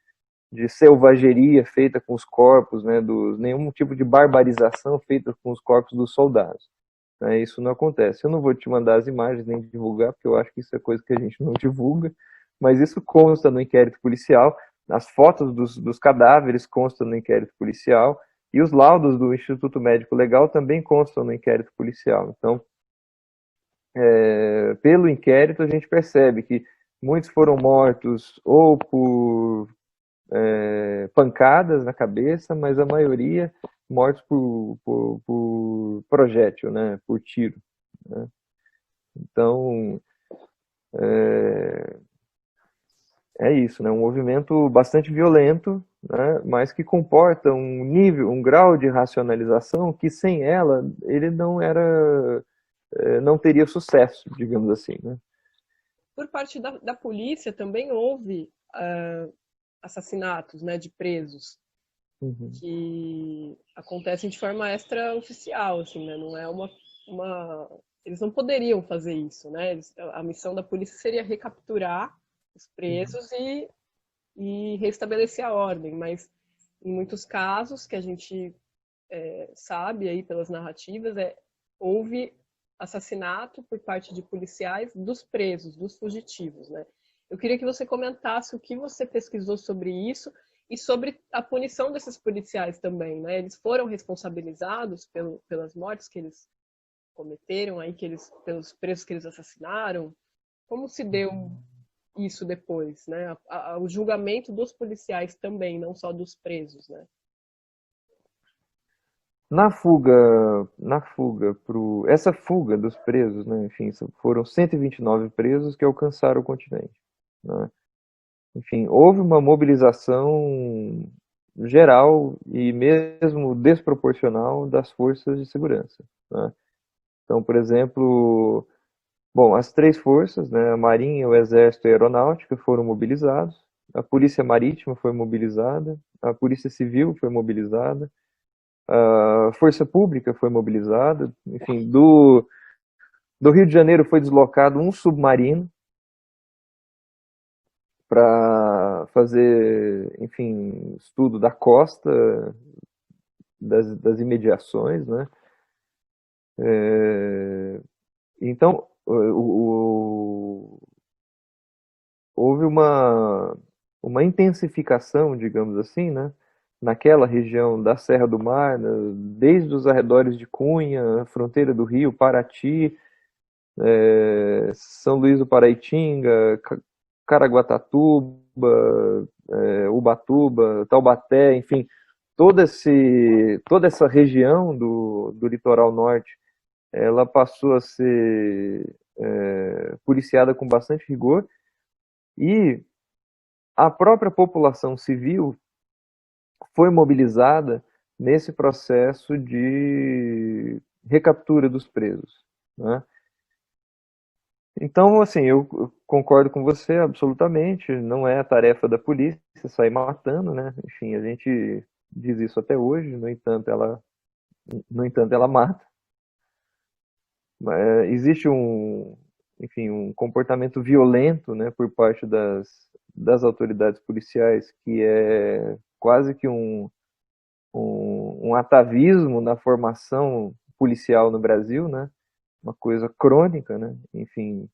selvageria feita com os corpos, né, nenhum tipo de barbarização feita com os corpos dos soldados. Né, isso não acontece. Eu não vou te mandar as imagens nem divulgar, porque eu acho que isso é coisa que a gente não divulga, mas isso consta no inquérito policial, as fotos dos cadáveres constam no inquérito policial, e os laudos do Instituto Médico Legal também constam no inquérito policial. Então, pelo inquérito, a gente percebe que muitos foram mortos ou por pancadas na cabeça, mas a maioria mortos por projétil, né, por tiro. Né? Então, é isso, né, um movimento bastante violento, né, mas que comporta um nível, um grau de racionalização que sem ela ele não teria sucesso, digamos assim, né? Por parte da polícia também houve assassinatos, né, de presos Uhum. que acontecem de forma extraoficial, assim, né? Não é eles não poderiam fazer isso, né? A missão da polícia seria recapturar os Uhum. presos e restabelecer a ordem, mas em muitos casos que a gente sabe aí pelas narrativas, houve assassinato por parte de policiais dos presos, dos fugitivos, né? Eu queria que você comentasse o que você pesquisou sobre isso e sobre a punição desses policiais também, né? Eles foram responsabilizados pelas mortes que eles cometeram, aí pelos presos que eles assassinaram. Como se deu isso depois, né? O julgamento dos policiais também, não só dos presos, né? Essa fuga dos presos, né, enfim, foram 129 presos que alcançaram o continente, né? Enfim, houve uma mobilização geral e mesmo desproporcional das forças de segurança, né? Então, por exemplo, bom, as três forças, né, a Marinha, o Exército e a Aeronáutica foram mobilizados, a Polícia Marítima foi mobilizada, a Polícia Civil foi mobilizada, a Força Pública foi mobilizada, enfim, do Rio de Janeiro foi deslocado um submarino para fazer, enfim, estudo da costa, das imediações, né? Então, houve uma intensificação, digamos assim, né? Naquela região da Serra do Mar, né, desde os arredores de Cunha, fronteira do Rio, Paraty, São Luís do Paraitinga, Caraguatatuba, Ubatuba, Taubaté, enfim, toda essa região do litoral norte, ela passou a ser policiada com bastante rigor e a própria população civil foi mobilizada nesse processo de recaptura dos presos, né? Então, assim, eu concordo com você absolutamente. Não é a tarefa da polícia sair matando, né? Enfim, a gente diz isso até hoje. No entanto, ela mata. Existe enfim, um comportamento violento, né, por parte das autoridades policiais que é quase que um atavismo na formação policial no Brasil, né? Uma coisa crônica, né? Enfim,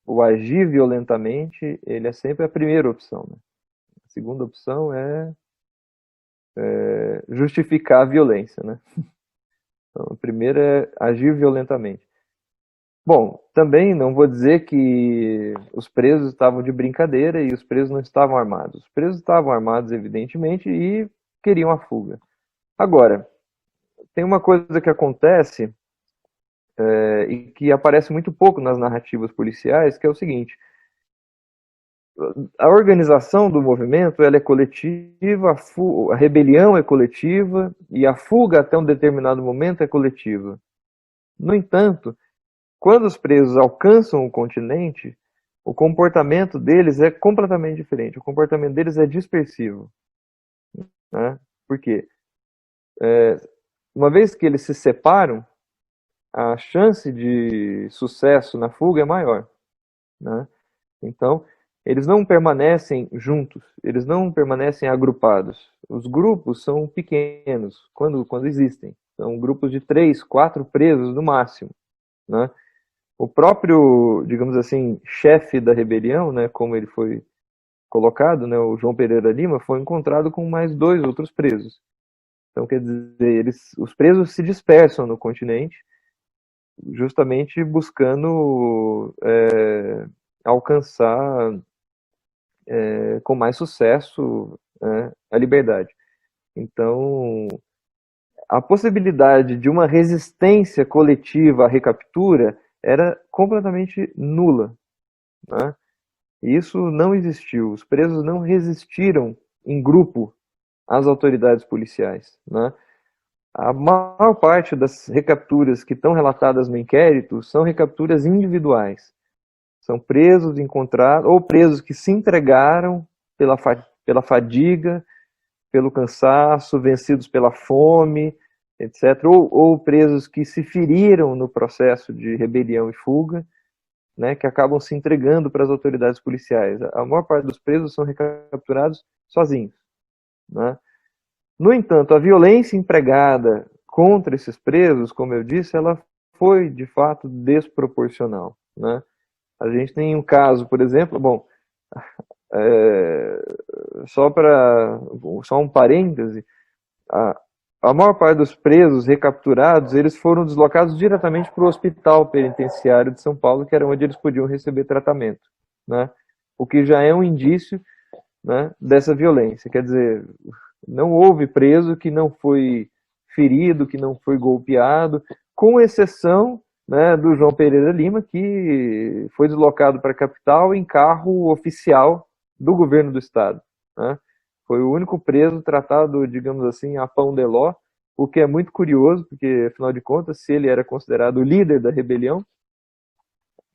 o agir violentamente, ele é sempre a primeira opção, né? A segunda opção é justificar a violência, né? Então, a primeira é agir violentamente. Bom, também não vou dizer que os presos estavam de brincadeira e os presos não estavam armados. Os presos estavam armados, evidentemente, e queriam a fuga. Agora, tem uma coisa que acontece e que aparece muito pouco nas narrativas policiais, que é o seguinte: a organização do movimento ela é coletiva, a rebelião é coletiva e a fuga até um determinado momento é coletiva. No entanto, quando os presos alcançam o continente, o comportamento deles é completamente diferente. O comportamento deles é dispersivo. Né? Por quê? Uma vez que eles se separam, a chance de sucesso na fuga é maior. Né? Então, eles não permanecem juntos, eles não permanecem agrupados. Os grupos são pequenos, quando existem. São grupos de 3, 4 presos no máximo. Né? O próprio, digamos assim, chefe da rebelião, né, como ele foi colocado, né, o João Pereira Lima, foi encontrado com mais 2 outros presos. Então, quer dizer, os presos se dispersam no continente, justamente buscando alcançar com mais sucesso a liberdade. Então, a possibilidade de uma resistência coletiva à recaptura era completamente nula. Né? Isso não existiu. Os presos não resistiram em grupo às autoridades policiais. Né? A maior parte das recapturas que estão relatadas no inquérito são recapturas individuais. São presos encontrados, ou presos que se entregaram pela fadiga, pelo cansaço, vencidos pela fome, etc. Ou presos que se feriram no processo de rebelião e fuga, né, que acabam se entregando para as autoridades policiais. A maior parte dos presos são recapturados sozinhos. Né? No entanto, a violência empregada contra esses presos, como eu disse, ela foi de fato desproporcional. Né? A gente tem um caso, por exemplo, bom, só um parêntese, a maior parte dos presos recapturados, eles foram deslocados diretamente para o hospital penitenciário de São Paulo, que era onde eles podiam receber tratamento, né? O que já é um indício, né, dessa violência. Quer dizer, não houve preso que não foi ferido, que não foi golpeado, com exceção, né, do João Pereira Lima, que foi deslocado para a capital em carro oficial do governo do estado. Né? Foi o único preso tratado, digamos assim, a pão de ló, o que é muito curioso, porque, afinal de contas, se ele era considerado o líder da rebelião,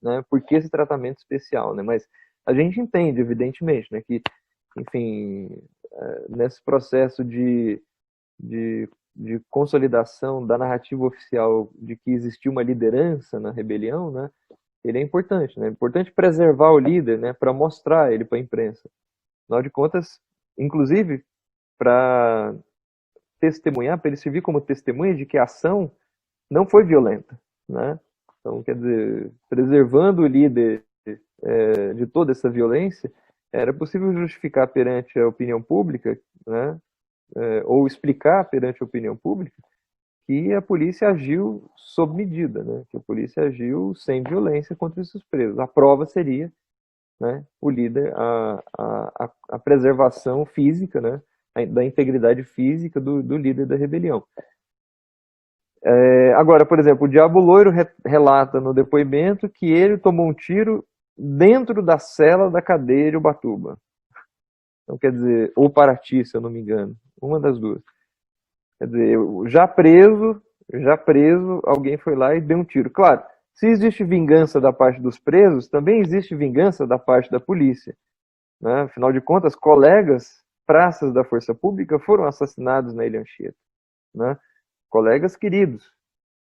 né, por que esse tratamento especial? Né? Mas a gente entende, evidentemente, né, que, enfim, nesse processo de consolidação da narrativa oficial de que existiu uma liderança na rebelião, né, ele é importante, né? É importante preservar o líder, né, para mostrar ele para a imprensa. Afinal de contas, inclusive, para testemunhar, para ele servir como testemunha de que a ação não foi violenta. Né? Então, quer dizer, preservando o líder de toda essa violência, era possível justificar perante a opinião pública, né, ou explicar perante a opinião pública que a polícia agiu sob medida, né, que a polícia agiu sem violência contra esses presos. A prova seria, né, o líder, a preservação física, né, da integridade física do líder da rebelião. Agora, por exemplo, o Diabo Loiro relata no depoimento que ele tomou um tiro dentro da cela da cadeia de Ubatuba. Então, quer dizer, ou Paraty, se eu não me engano, uma das duas. Quer dizer, já preso, alguém foi lá e deu um tiro. Claro, se existe vingança da parte dos presos, também existe vingança da parte da polícia. Né? Afinal de contas, colegas, praças da força pública foram assassinados na Ilha Anchieta. Né? Colegas queridos.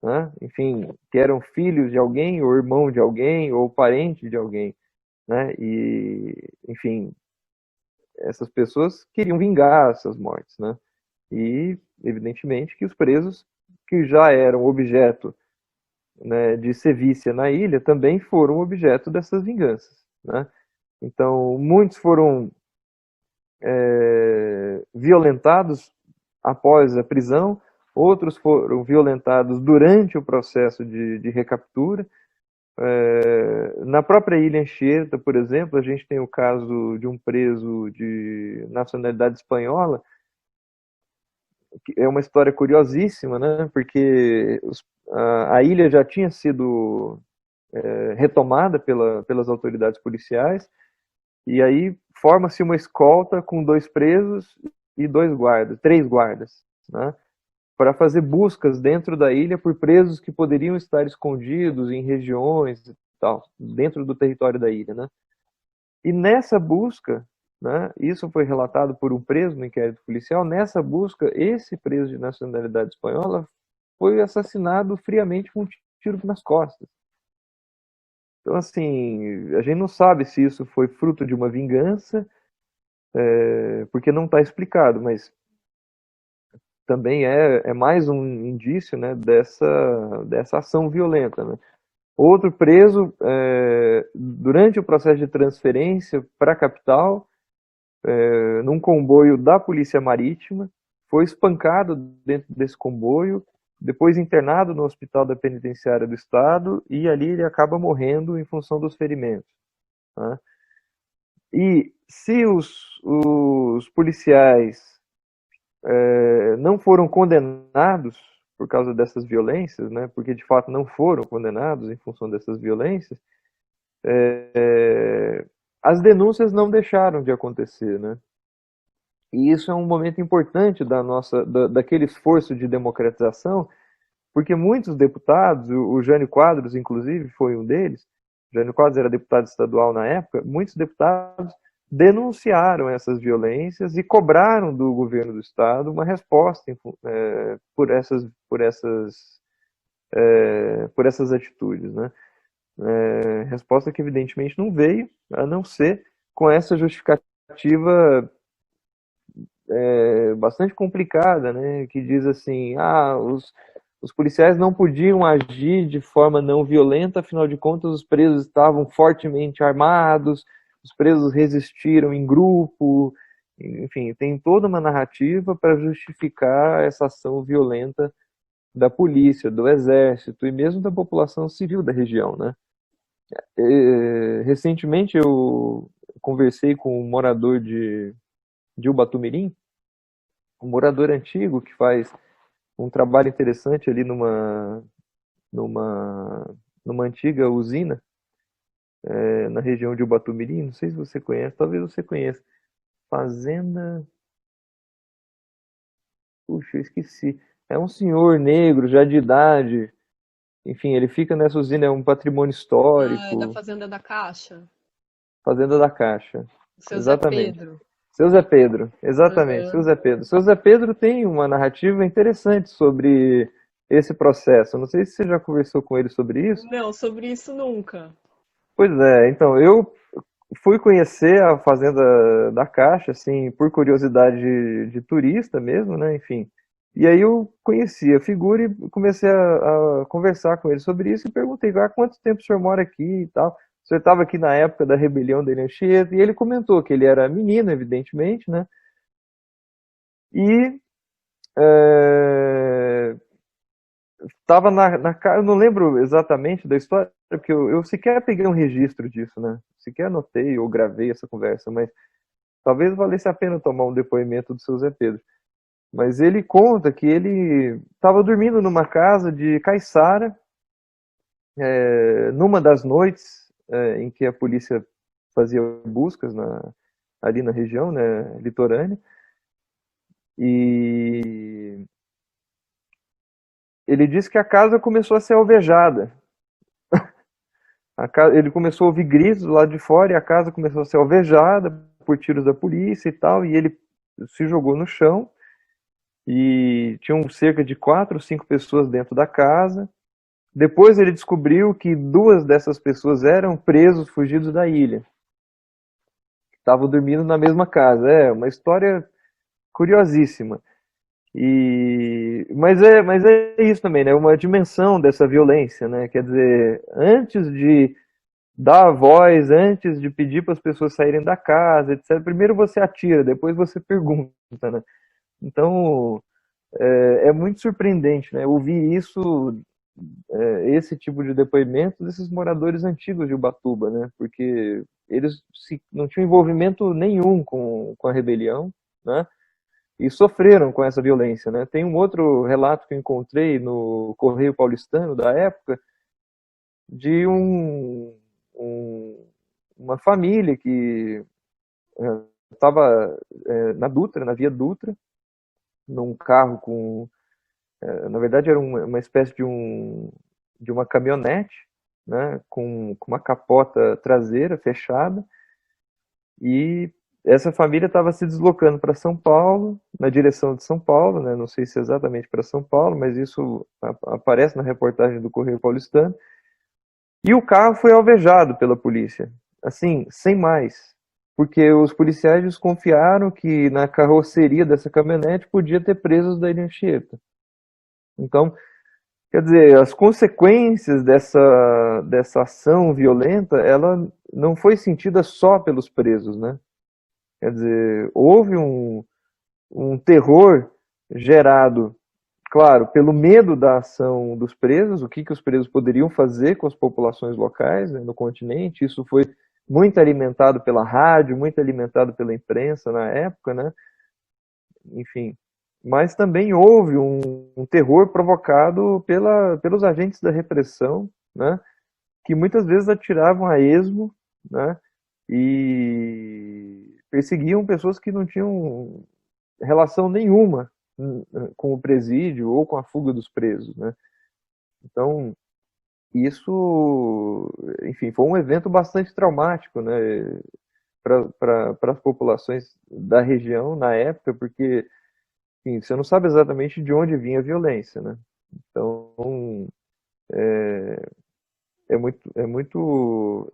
Né? Enfim, que eram filhos de alguém, ou irmão de alguém, ou parente de alguém. Né? E, enfim, essas pessoas queriam vingar essas mortes. Né? E, evidentemente, que os presos que já eram objeto, né, de sevícia na ilha também foram objeto dessas vinganças, né? Então, muitos foram violentados após a prisão, outros foram violentados durante o processo de recaptura. Na própria Ilha Anchieta, por exemplo, a gente tem o caso de um preso de nacionalidade espanhola, que é uma história curiosíssima, né? Porque a ilha já tinha sido retomada pelas autoridades policiais, e aí forma-se uma escolta com 2 presos e 2 guardas, 3 guardas, né? Para fazer buscas dentro da ilha por presos que poderiam estar escondidos em regiões e tal, dentro do território da ilha, né? E nessa busca, né, isso foi relatado por um preso no inquérito policial, nessa busca, esse preso de nacionalidade espanhola foi assassinado friamente com um tiro nas costas. Então, assim, a gente não sabe se isso foi fruto de uma vingança, porque não está explicado, mas também é mais um indício, né, dessa ação violenta, né? Outro preso, durante o processo de transferência para a capital, num comboio da Polícia Marítima, foi espancado dentro desse comboio, depois internado no Hospital da Penitenciária do Estado, e ali ele acaba morrendo em função dos ferimentos, né? E se os policiais não foram condenados por causa dessas violências, né, porque de fato não foram condenados em função dessas violências, as denúncias não deixaram de acontecer, né? E isso é um momento importante daquele esforço de democratização, porque muitos deputados, o Jânio Quadros, inclusive, foi um deles. O Jânio Quadros era deputado estadual na época. Muitos deputados denunciaram essas violências e cobraram do governo do estado uma resposta por essas atitudes, né? Resposta que evidentemente não veio, a não ser com essa justificativa bastante complicada, né? Que diz assim, os policiais não podiam agir de forma não violenta, afinal de contas os presos estavam fortemente armados, os presos resistiram em grupo, enfim, tem toda uma narrativa para justificar essa ação violenta da polícia, do exército e mesmo da população civil da região, né? Recentemente eu conversei com um morador de Ubatumirim, um morador antigo que faz um trabalho interessante ali numa antiga usina na região de Ubatumirim. Não sei se você conhece, talvez você conheça. Fazenda. Puxa, eu esqueci. É um senhor negro, já de idade. Enfim, ele fica nessa usina, é um patrimônio Ah, é da histórico. Fazenda da Caixa. Fazenda da Caixa. O seu Zé Exatamente. Pedro. Seu Zé Pedro, exatamente, seu Aham. Zé Pedro. Seu Zé Pedro tem uma narrativa interessante sobre esse processo. Não sei se você já conversou com ele sobre isso. Não, sobre isso nunca. Pois é, então, eu fui conhecer a Fazenda da Caixa, assim, por curiosidade de turista mesmo, né, enfim. E aí eu conheci a figura e comecei a conversar com ele sobre isso e perguntei, há quanto tempo o senhor mora aqui e tal? O senhor estava aqui na época da rebelião da Ilha Anchieta, e ele comentou que ele era menino, evidentemente, né, e estava eu não lembro exatamente da história, porque eu sequer peguei um registro disso, né, sequer anotei ou gravei essa conversa, mas talvez valesse a pena tomar um depoimento do seu Zé Pedro. Mas ele conta que ele estava dormindo numa casa de Caiçara, numa das noites em que a polícia fazia buscas ali na região, né, litorânea, e ele disse que a casa começou a ser alvejada. Ele começou a ouvir gritos lá de fora e a casa começou a ser alvejada por tiros da polícia e tal, e ele se jogou no chão e tinham cerca de 4 ou 5 pessoas dentro da casa. Depois ele descobriu que 2 dessas pessoas eram presos fugidos da ilha, estavam dormindo na mesma casa. É uma história curiosíssima. Mas é isso também, né? Uma dimensão dessa violência, né? Quer dizer, antes de dar voz, antes de pedir para as pessoas saírem da casa, etc., primeiro você atira, depois você pergunta, né? Então, é muito surpreendente, né? Ouvir isso, esse tipo de depoimento desses moradores antigos de Ubatuba, né? Porque eles não tinham envolvimento nenhum com a rebelião, né? E sofreram com essa violência, né? Tem um outro relato que eu encontrei no Correio Paulistano da época de uma família que estava na Dutra, na Via Dutra, num carro com, na verdade era uma espécie de uma caminhonete, né, com uma capota traseira fechada, e essa família estava se deslocando para São Paulo, na direção de São Paulo, né, não sei se é exatamente para São Paulo, mas isso aparece na reportagem do Correio Paulistano, e o carro foi alvejado pela polícia, assim, sem mais, porque os policiais desconfiaram que na carroceria dessa caminhonete podia ter presos da Ilha Anchieta. Então, quer dizer, as consequências dessa ação violenta, ela não foi sentida só pelos presos, né? Quer dizer, houve um terror gerado, claro, pelo medo da ação dos presos, o que os presos poderiam fazer com as populações locais, né, no continente. Isso foi muito alimentado pela rádio, muito alimentado pela imprensa na época, né? Enfim. Mas também houve um terror provocado pelos agentes da repressão, né? Que muitas vezes atiravam a esmo, né? E perseguiam pessoas que não tinham relação nenhuma com o presídio ou com a fuga dos presos, né? Então, isso, enfim, foi um evento bastante traumático, né, para as populações da região na época, porque, enfim, você não sabe exatamente de onde vinha a violência, né? Então, é muito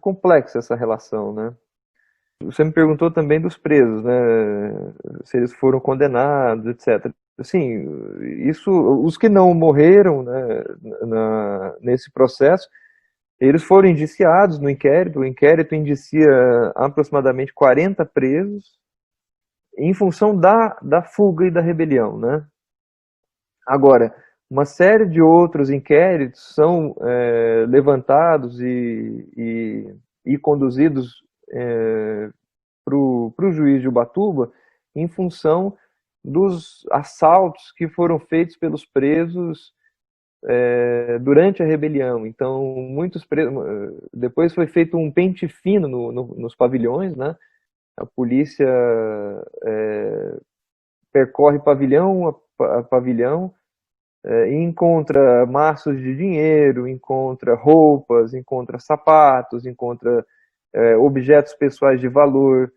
complexa essa relação, né? Você me perguntou também dos presos, né? Se eles foram condenados, etc. Assim, isso, os que não morreram, né, nesse processo, eles foram indiciados no inquérito. O inquérito indicia aproximadamente 40 presos em função da fuga e da rebelião, né? Agora, uma série de outros inquéritos são levantados e conduzidos para o juiz de Ubatuba em função dos assaltos que foram feitos pelos presos durante a rebelião. Então, muitos presos. Depois foi feito um pente fino nos pavilhões, né? A polícia percorre pavilhão a pavilhão e encontra maços de dinheiro, encontra roupas, encontra sapatos, encontra objetos pessoais de valor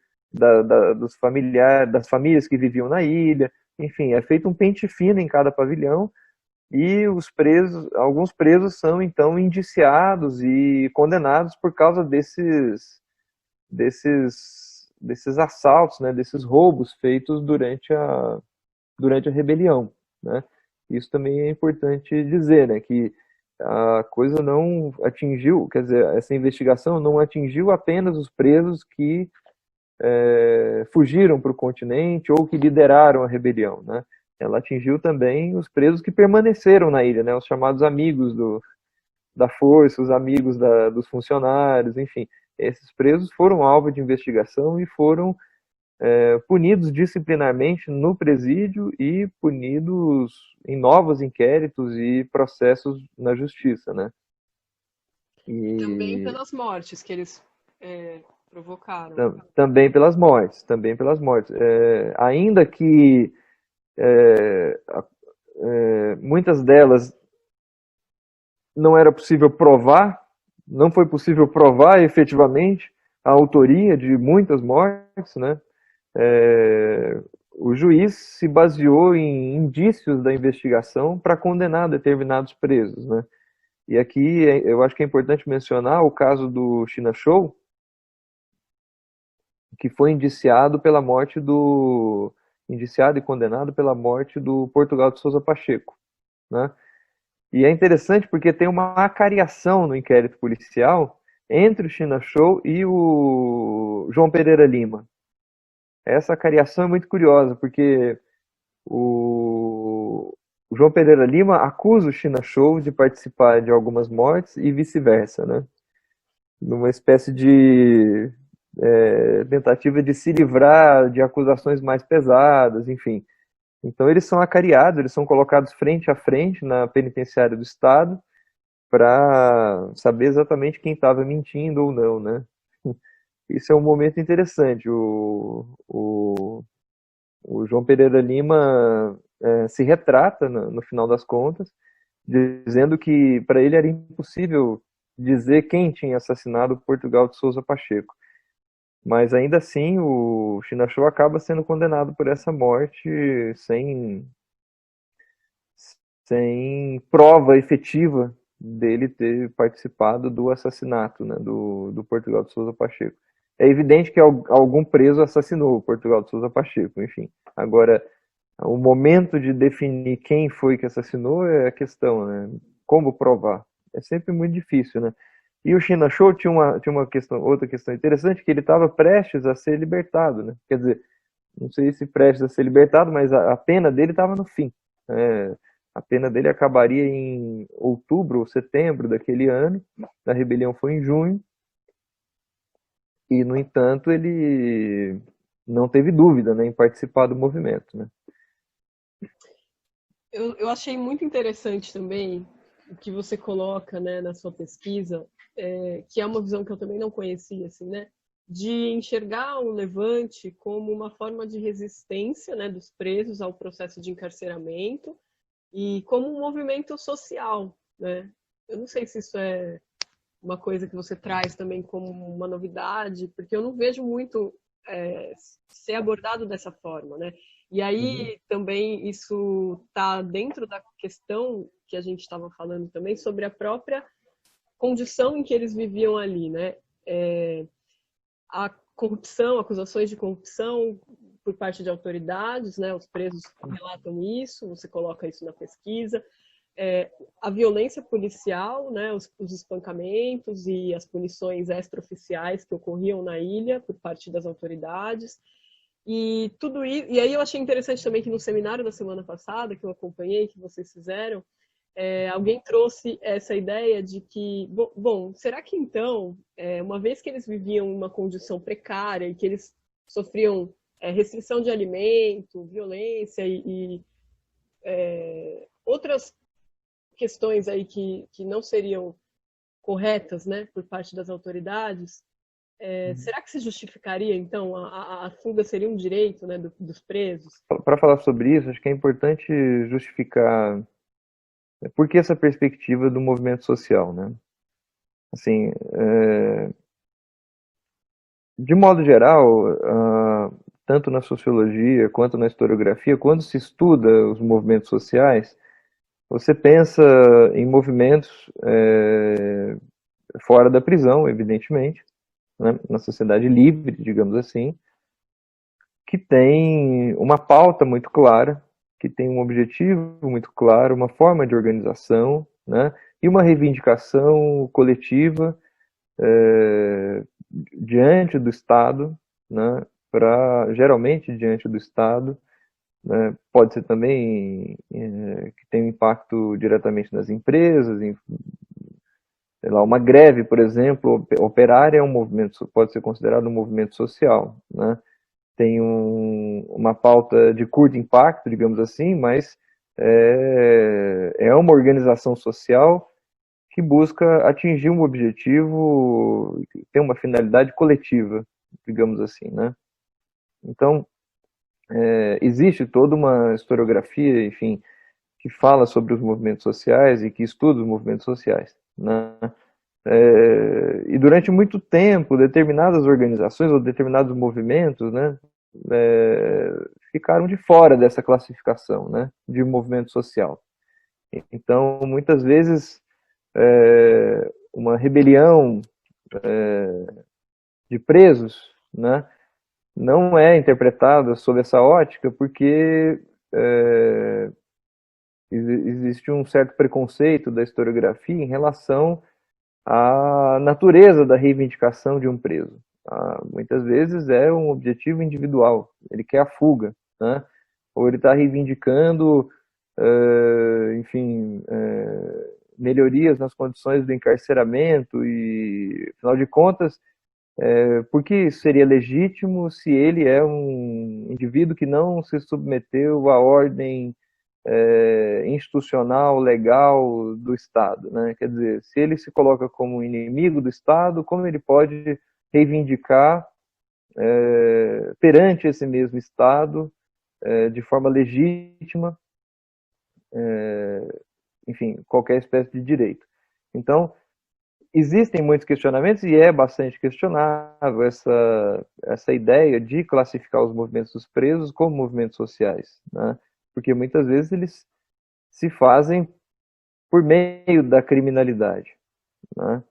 dos familiares, das famílias que viviam na ilha. Enfim, é feito um pente fino em cada pavilhão e os presos, alguns presos são então indiciados e condenados por causa desses assaltos, né, desses roubos feitos durante a rebelião, né? Isso também é importante dizer, né, que a coisa não atingiu, quer dizer, essa investigação não atingiu apenas os presos que fugiram para o continente ou que lideraram a rebelião, né? Ela atingiu também os presos que permaneceram na ilha, né, os chamados amigos da força, os amigos dos funcionários, enfim. Esses presos foram alvo de investigação e foram punidos disciplinarmente no presídio e punidos em novos inquéritos e processos na justiça, né? Também E pelas mortes que eles provocaram. também pelas mortes. Ainda que muitas delas não era possível provar, não foi possível provar efetivamente a autoria de muitas mortes, né? O juiz se baseou em indícios da investigação para condenar determinados presos, né? E aqui eu acho que é importante mencionar o caso do China Show, que foi indiciado pela morte do indiciado e condenado pela morte do Portugal de Sousa Pacheco, né? E é interessante porque tem uma acariação no inquérito policial entre o China Show e o João Pereira Lima. Essa acariação é muito curiosa, porque o João Pereira Lima acusa o China Show de participar de algumas mortes e vice-versa, né? Numa espécie de tentativa de se livrar de acusações mais pesadas, enfim. Então eles são acariados, eles são colocados frente a frente na penitenciária do Estado para saber exatamente quem estava mentindo ou não, né? Isso é um momento interessante. O João Pereira Lima se retrata no final das contas, dizendo que para ele era impossível dizer quem tinha assassinado Portugal de Sousa Pacheco. Mas ainda assim, o China Show acaba sendo condenado por essa morte sem prova efetiva dele ter participado do assassinato, né, do Portugal de Sousa Pacheco. É evidente que algum preso assassinou o Portugal de Sousa Pacheco, enfim. Agora, o momento de definir quem foi que assassinou é a questão, né? Como provar? É sempre muito difícil, né? E o China Show tinha uma questão, outra questão interessante, que ele estava prestes a ser libertado, né? Quer dizer, não sei se prestes a ser libertado, mas a pena dele estava no fim. A pena dele acabaria em outubro ou setembro daquele ano. A rebelião foi em junho. E, no entanto, ele não teve dúvida, né, em participar do movimento, né? Eu achei muito interessante também o que você coloca, né, na sua pesquisa, que é uma visão que eu também não conhecia, assim, né, de enxergar o levante como uma forma de resistência, né, dos presos ao processo de encarceramento e como um movimento social, né? Eu não sei se isso é uma coisa que você traz também como uma novidade, porque eu não vejo muito ser abordado dessa forma, né? E aí também isso está dentro da questão que a gente estava falando também sobre a própria condição em que eles viviam ali, né? A corrupção, acusações de corrupção por parte de autoridades, né? Os presos relatam isso, você coloca isso na pesquisa. A violência policial, né, os espancamentos e as punições extraoficiais que ocorriam na ilha por parte das autoridades. E tudo isso, e aí eu achei interessante também que no seminário da semana passada, que eu acompanhei, que vocês fizeram, alguém trouxe essa ideia de que, bom, será que então, uma vez que eles viviam uma condição precária e que eles sofriam restrição de alimento, violência e outras questões aí que não seriam corretas, né, por parte das autoridades, será que se justificaria, então, a fuga seria um direito, né, dos presos? Para falar sobre isso, acho que é importante justificar por que essa perspectiva do movimento social, né? Assim, de modo geral, tanto na sociologia quanto na historiografia, quando se estuda os movimentos sociais, você pensa em movimentos fora da prisão, evidentemente, né, na sociedade livre, digamos assim, que tem uma pauta muito clara, que tem um objetivo muito claro, uma forma de organização, né, e uma reivindicação coletiva diante do Estado, né, geralmente diante do Estado, né, pode ser também que tem um impacto diretamente nas empresas, sei lá, uma greve, por exemplo, operária é um movimento, pode ser considerado um movimento social, né? Tem uma pauta de curto impacto, digamos assim, mas é uma organização social que busca atingir um objetivo, tem uma finalidade coletiva, digamos assim, né? Então, existe toda uma historiografia, enfim, que fala sobre os movimentos sociais e que estuda os movimentos sociais, né? E durante muito tempo, determinadas organizações ou determinados movimentos, né, ficaram de fora dessa classificação, né, de movimento social. Então, muitas vezes, uma rebelião de presos, né, não é interpretada sob essa ótica porque é, existe um certo preconceito da historiografia em relação à natureza da reivindicação de um preso. Muitas vezes é um objetivo individual, ele quer a fuga, né? Ou ele está reivindicando, enfim, melhorias nas condições do encarceramento e, afinal de contas, por que isso seria legítimo se ele é um indivíduo que não se submeteu à ordem institucional, legal do Estado, né? Quer dizer, se ele se coloca como inimigo do Estado, como ele pode reivindicar perante esse mesmo Estado, de forma legítima, enfim, qualquer espécie de direito? Então, existem muitos questionamentos e é bastante questionável essa ideia de classificar os movimentos dos presos como movimentos sociais, né? Porque muitas vezes eles se fazem por meio da criminalidade, né?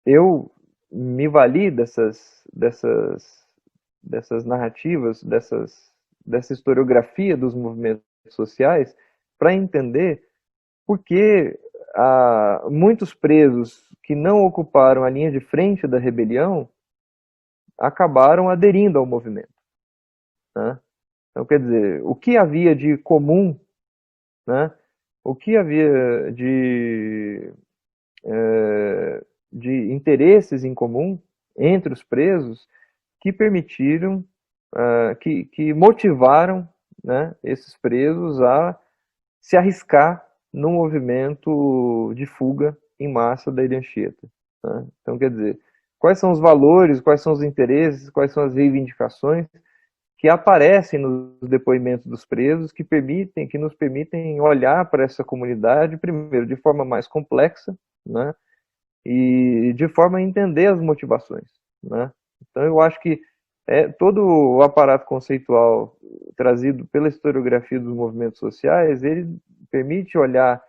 Eu me vali dessas narrativas, dessa historiografia dos movimentos sociais para entender por que muitos presos que não ocuparam a linha de frente da rebelião acabaram aderindo ao movimento, né? Então, quer dizer, o que havia de comum, né? O que havia de interesses em comum entre os presos que permitiram, que motivaram, né, esses presos a se arriscar no movimento de fuga em massa da Ilha Anchieta, né? Então, quer dizer, quais são os valores, quais são os interesses, quais são as reivindicações que aparecem nos depoimentos dos presos que nos permitem olhar para essa comunidade, primeiro, de forma mais complexa, né? E de forma a entender as motivações, né? Então eu acho que todo o aparato conceitual trazido pela historiografia dos movimentos sociais, ele permite olhar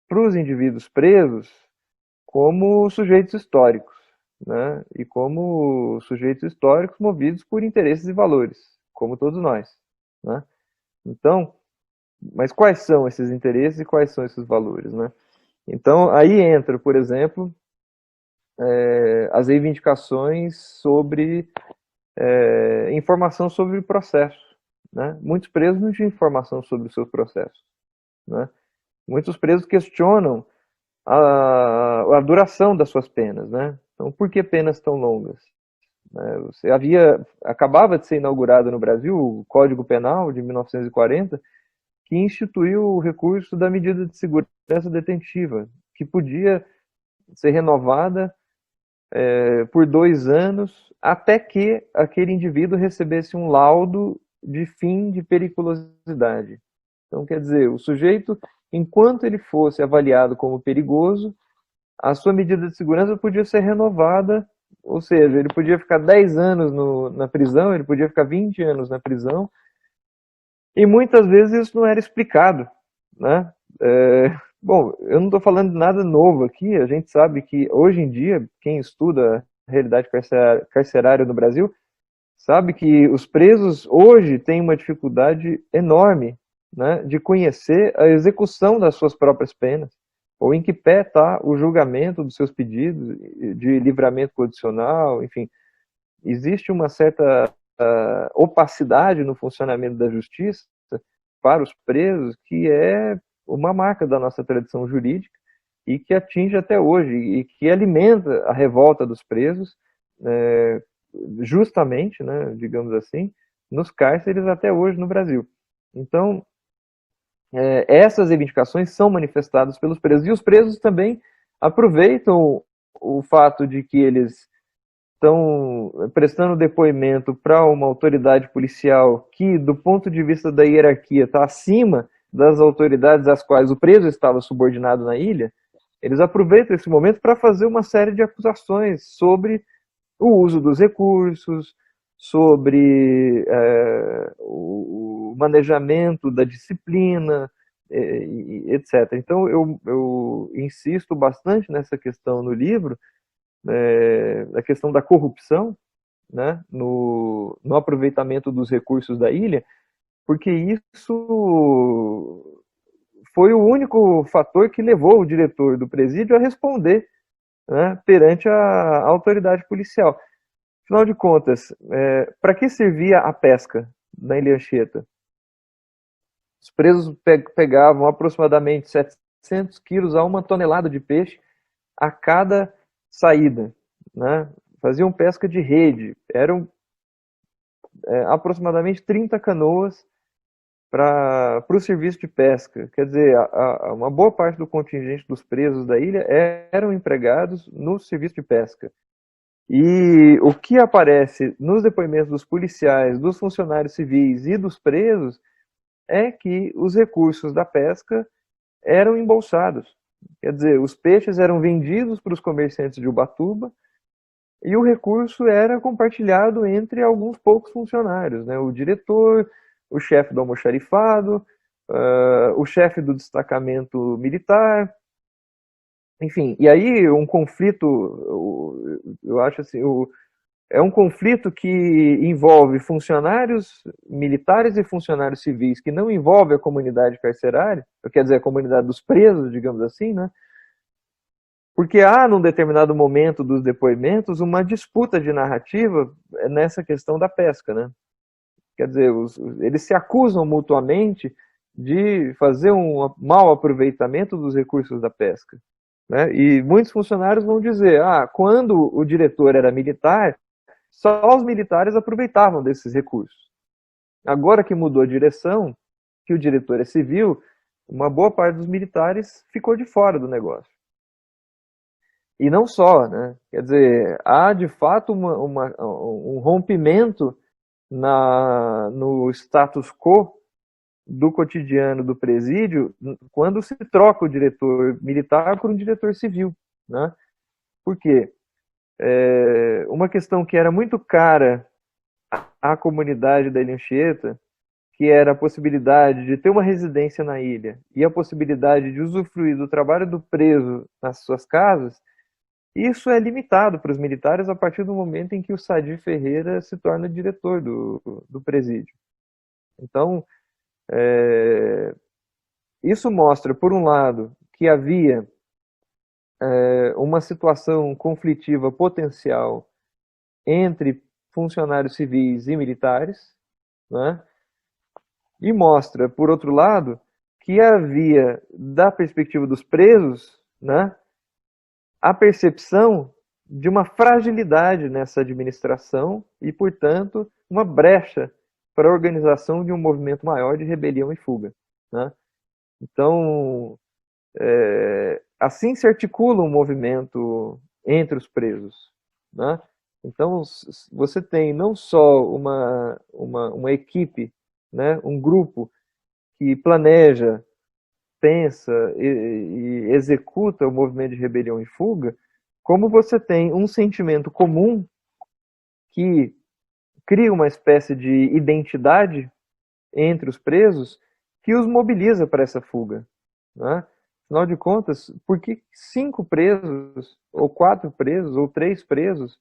para os indivíduos presos como sujeitos históricos, né? E como sujeitos históricos movidos por interesses e valores, como todos nós, né? Então, mas quais são esses interesses e quais são esses valores, né? Então, aí entra, por exemplo, as reivindicações sobre informação sobre o processo, né? Muitos presos não tinham informação sobre os seus processos, né? Muitos presos questionam a duração das suas penas, né? Então, por que penas tão longas? Acabava de ser inaugurado no Brasil o Código Penal de 1940, que instituiu o recurso da medida de segurança detentiva, que podia ser renovada por 2 anos, até que aquele indivíduo recebesse um laudo de fim de periculosidade. Então, quer dizer, o sujeito, enquanto ele fosse avaliado como perigoso, a sua medida de segurança podia ser renovada, ou seja, ele podia ficar 10 anos na prisão, ele podia ficar 20 anos na prisão, e muitas vezes isso não era explicado, né? Bom, eu não estou falando de nada novo aqui, a gente sabe que hoje em dia, quem estuda a realidade carcerária no Brasil, sabe que os presos hoje têm uma dificuldade enorme, né, de conhecer a execução das suas próprias penas, ou em que pé está o julgamento dos seus pedidos de livramento condicional, enfim. Existe uma certa opacidade no funcionamento da justiça para os presos que é uma marca da nossa tradição jurídica e que atinge até hoje e que alimenta a revolta dos presos, justamente, né, digamos assim, nos cárceres até hoje no Brasil. Então, essas reivindicações são manifestadas pelos presos. E os presos também aproveitam o fato de que eles estão prestando depoimento para uma autoridade policial que, do ponto de vista da hierarquia, está acima das autoridades às quais o preso estava subordinado na ilha. Eles aproveitam esse momento para fazer uma série de acusações sobre o uso dos recursos, sobre o manejamento da disciplina, etc. Então, eu insisto bastante nessa questão no livro, a questão da corrupção, né, no aproveitamento dos recursos da ilha, porque isso foi o único fator que levou o diretor do presídio a responder, né, perante a autoridade policial. Afinal de contas, para que servia a pesca na Ilha Anchieta? Os presos pegavam aproximadamente 700 quilos a 1 tonelada de peixe a cada saída, né? Faziam pesca de rede, eram aproximadamente 30 canoas para o serviço de pesca. Quer dizer, uma boa parte do contingente dos presos da ilha eram empregados no serviço de pesca. E o que aparece nos depoimentos dos policiais, dos funcionários civis e dos presos é que os recursos da pesca eram embolsados. Quer dizer, os peixes eram vendidos para os comerciantes de Ubatuba e o recurso era compartilhado entre alguns poucos funcionários, né? O diretor, o chefe do almoxarifado, o chefe do destacamento militar, enfim. E aí um conflito, eu acho assim, é um conflito que envolve funcionários militares e funcionários civis, que não envolve a comunidade carcerária, quer dizer, a comunidade dos presos, digamos assim, né? Porque há, num determinado momento dos depoimentos, uma disputa de narrativa nessa questão da pesca, né? Quer dizer, eles se acusam mutuamente de fazer um mau aproveitamento dos recursos da pesca, né? E muitos funcionários vão dizer, quando o diretor era militar, só os militares aproveitavam desses recursos. Agora que mudou a direção, que o diretor é civil, uma boa parte dos militares ficou de fora do negócio. E não só, né? Quer dizer, há de fato um rompimento no status quo do cotidiano do presídio quando se troca o diretor militar por um diretor civil, né? Por quê? Uma questão que era muito cara à comunidade da Ilha Anchieta, que era a possibilidade de ter uma residência na ilha e a possibilidade de usufruir do trabalho do preso nas suas casas, isso é limitado para os militares a partir do momento em que o Sadi Ferreira se torna diretor do presídio. Então, isso mostra, por um lado, que havia uma situação conflitiva potencial entre funcionários civis e militares, né? E mostra, por outro lado, que havia, da perspectiva dos presos, né, a percepção de uma fragilidade nessa administração e, portanto, uma brecha para a organização de um movimento maior de rebelião e fuga, né? Então, assim se articula um movimento entre os presos, né? Então, você tem não só uma equipe, né, um grupo que planeja, pensa e executa o movimento de rebelião e fuga, como você tem um sentimento comum que cria uma espécie de identidade entre os presos que os mobiliza para essa fuga, né? Afinal de contas, por que 5 presos, ou 4 presos, ou 3 presos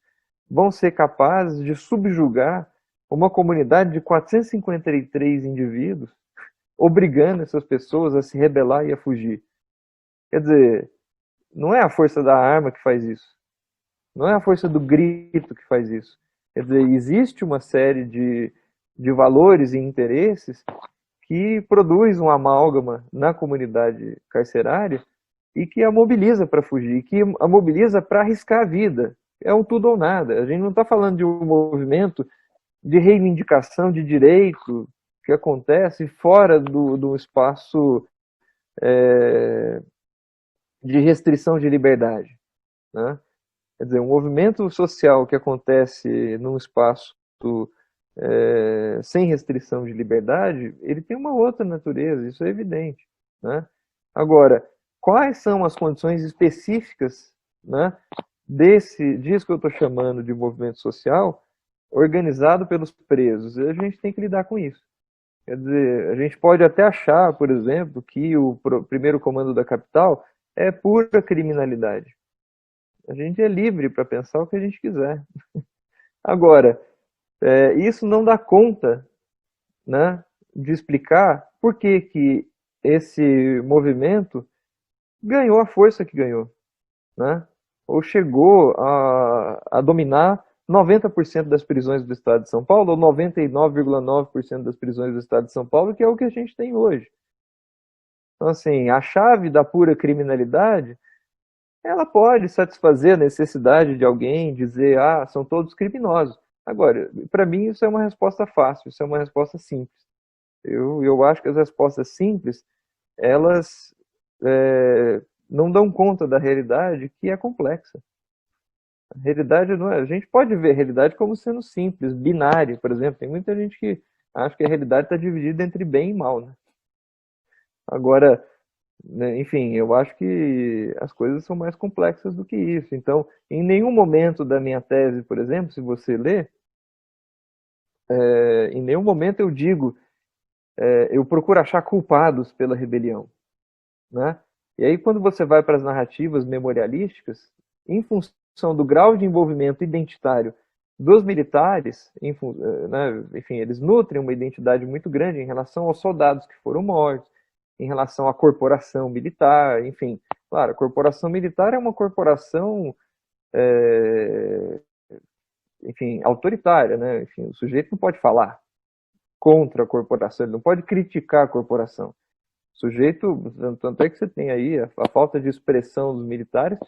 vão ser capazes de subjugar uma comunidade de 453 indivíduos, obrigando essas pessoas a se rebelar e a fugir? Quer dizer, não é a força da arma que faz isso, não é a força do grito que faz isso. Quer dizer, existe uma série de valores e interesses que produz um amálgama na comunidade carcerária e que a mobiliza para fugir, que a mobiliza para arriscar a vida. É um tudo ou nada. A gente não está falando de um movimento de reivindicação de direito que acontece fora do espaço de restrição de liberdade, né? Quer dizer, um movimento social que acontece num espaço sem restrição de liberdade, ele tem uma outra natureza, isso é evidente, né? Agora, quais são as condições específicas, né, disso que eu estou chamando de movimento social, organizado pelos presos? A gente tem que lidar com isso. Quer dizer, a gente pode até achar, por exemplo, que o primeiro comando da capital é pura criminalidade. A gente é livre para pensar o que a gente quiser. Agora, isso não dá conta, né, de explicar por que que esse movimento ganhou a força que ganhou, né? Ou chegou a dominar 90% das prisões do estado de São Paulo, ou 99,9% das prisões do estado de São Paulo, que é o que a gente tem hoje. Então, assim, a chave da pura criminalidade, ela pode satisfazer a necessidade de alguém dizer, ah, são todos criminosos. Agora, para mim, isso é uma resposta fácil, isso é uma resposta simples. Eu acho que as respostas simples, elas não dão conta da realidade que é complexa. A realidade não é. A gente pode ver a realidade como sendo simples, binária, por exemplo. Tem muita gente que acha que a realidade está dividida entre bem e mal, né? Agora, né, enfim, eu acho que as coisas são mais complexas do que isso. Então, em nenhum momento da minha tese, por exemplo, se você ler, em nenhum momento eu digo, eu procuro achar culpados pela rebelião, né? E aí, quando você vai para as narrativas memorialísticas, em função do grau de envolvimento identitário dos militares, né, enfim, eles nutrem uma identidade muito grande em relação aos soldados que foram mortos, em relação à corporação militar, enfim. Claro, a corporação militar é uma corporação, é, enfim, autoritária, né? Enfim, o sujeito não pode falar contra a corporação, ele não pode criticar a corporação. O sujeito, tanto é que você tem aí a falta de expressão dos militares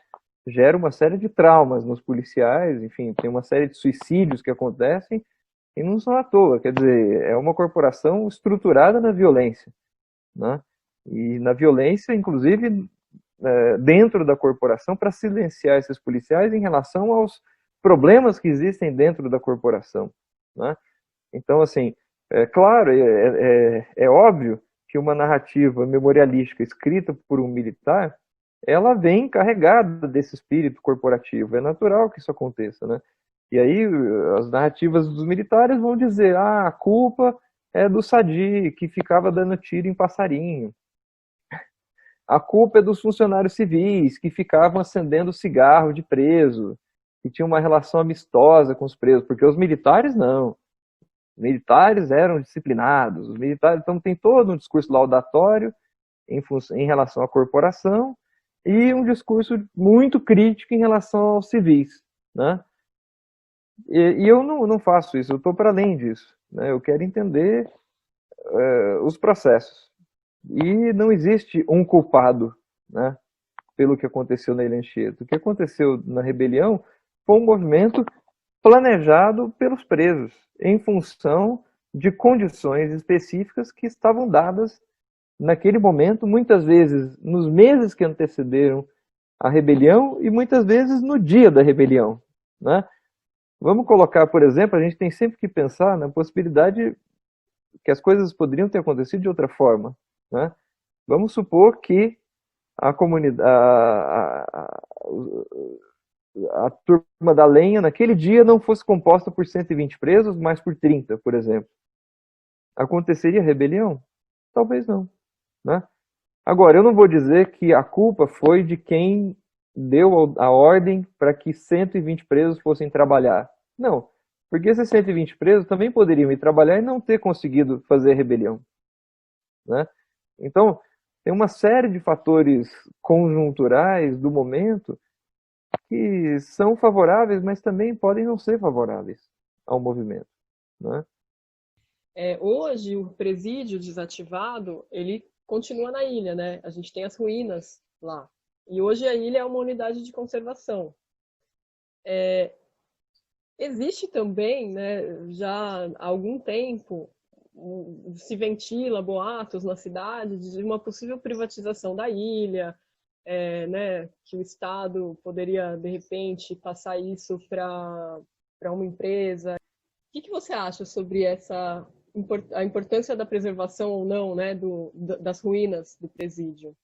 gera uma série de traumas nos policiais, enfim, tem uma série de suicídios que acontecem e não são à toa, quer dizer, é uma corporação estruturada na violência, né? E na violência, inclusive, dentro da corporação, para silenciar esses policiais em relação aos problemas que existem dentro da corporação, né? Então, assim, é claro, é óbvio que uma narrativa memorialística escrita por um militar, ela vem carregada desse espírito corporativo. É natural que isso aconteça, né? E aí as narrativas dos militares vão dizer, ah, a culpa é do Sadi, que ficava dando tiro em passarinho. A culpa é dos funcionários civis, que ficavam acendendo cigarro de preso, que tinham uma relação amistosa com os presos, porque os militares não. Os militares eram disciplinados, os militares, então tem todo um discurso laudatório em relação à corporação e um discurso muito crítico em relação aos civis, né? E eu não faço isso, eu estou para além disso, né? Eu quero entender os processos. E não existe um culpado, né, pelo que aconteceu na Ilha Anchieta. O que aconteceu na rebelião foi um movimento planejado pelos presos, em função de condições específicas que estavam dadas naquele momento, muitas vezes nos meses que antecederam a rebelião e muitas vezes no dia da rebelião, né? Vamos colocar, por exemplo, a gente tem sempre que pensar na possibilidade que as coisas poderiam ter acontecido de outra forma, né? Vamos supor que a comunidade, a turma da lenha naquele dia não fosse composta por 120 presos, mas por 30, por exemplo. Aconteceria rebelião? Talvez não, né? Agora, eu não vou dizer que a culpa foi de quem deu a ordem para que 120 presos fossem trabalhar. Não, porque esses 120 presos também poderiam ir trabalhar e não ter conseguido fazer rebelião, né? Então, tem uma série de fatores conjunturais do momento que são favoráveis, mas também podem não ser favoráveis ao movimento, né? Hoje, o presídio desativado, ele continua na ilha, né? A gente tem as ruínas lá. E hoje a ilha é uma unidade de conservação. Existe também, né, já há algum tempo, se ventila boatos na cidade de uma possível privatização da ilha, né, que o Estado poderia, de repente, passar isso para uma empresa. O que você acha sobre a importância da preservação ou não, né, das ruínas do presídio?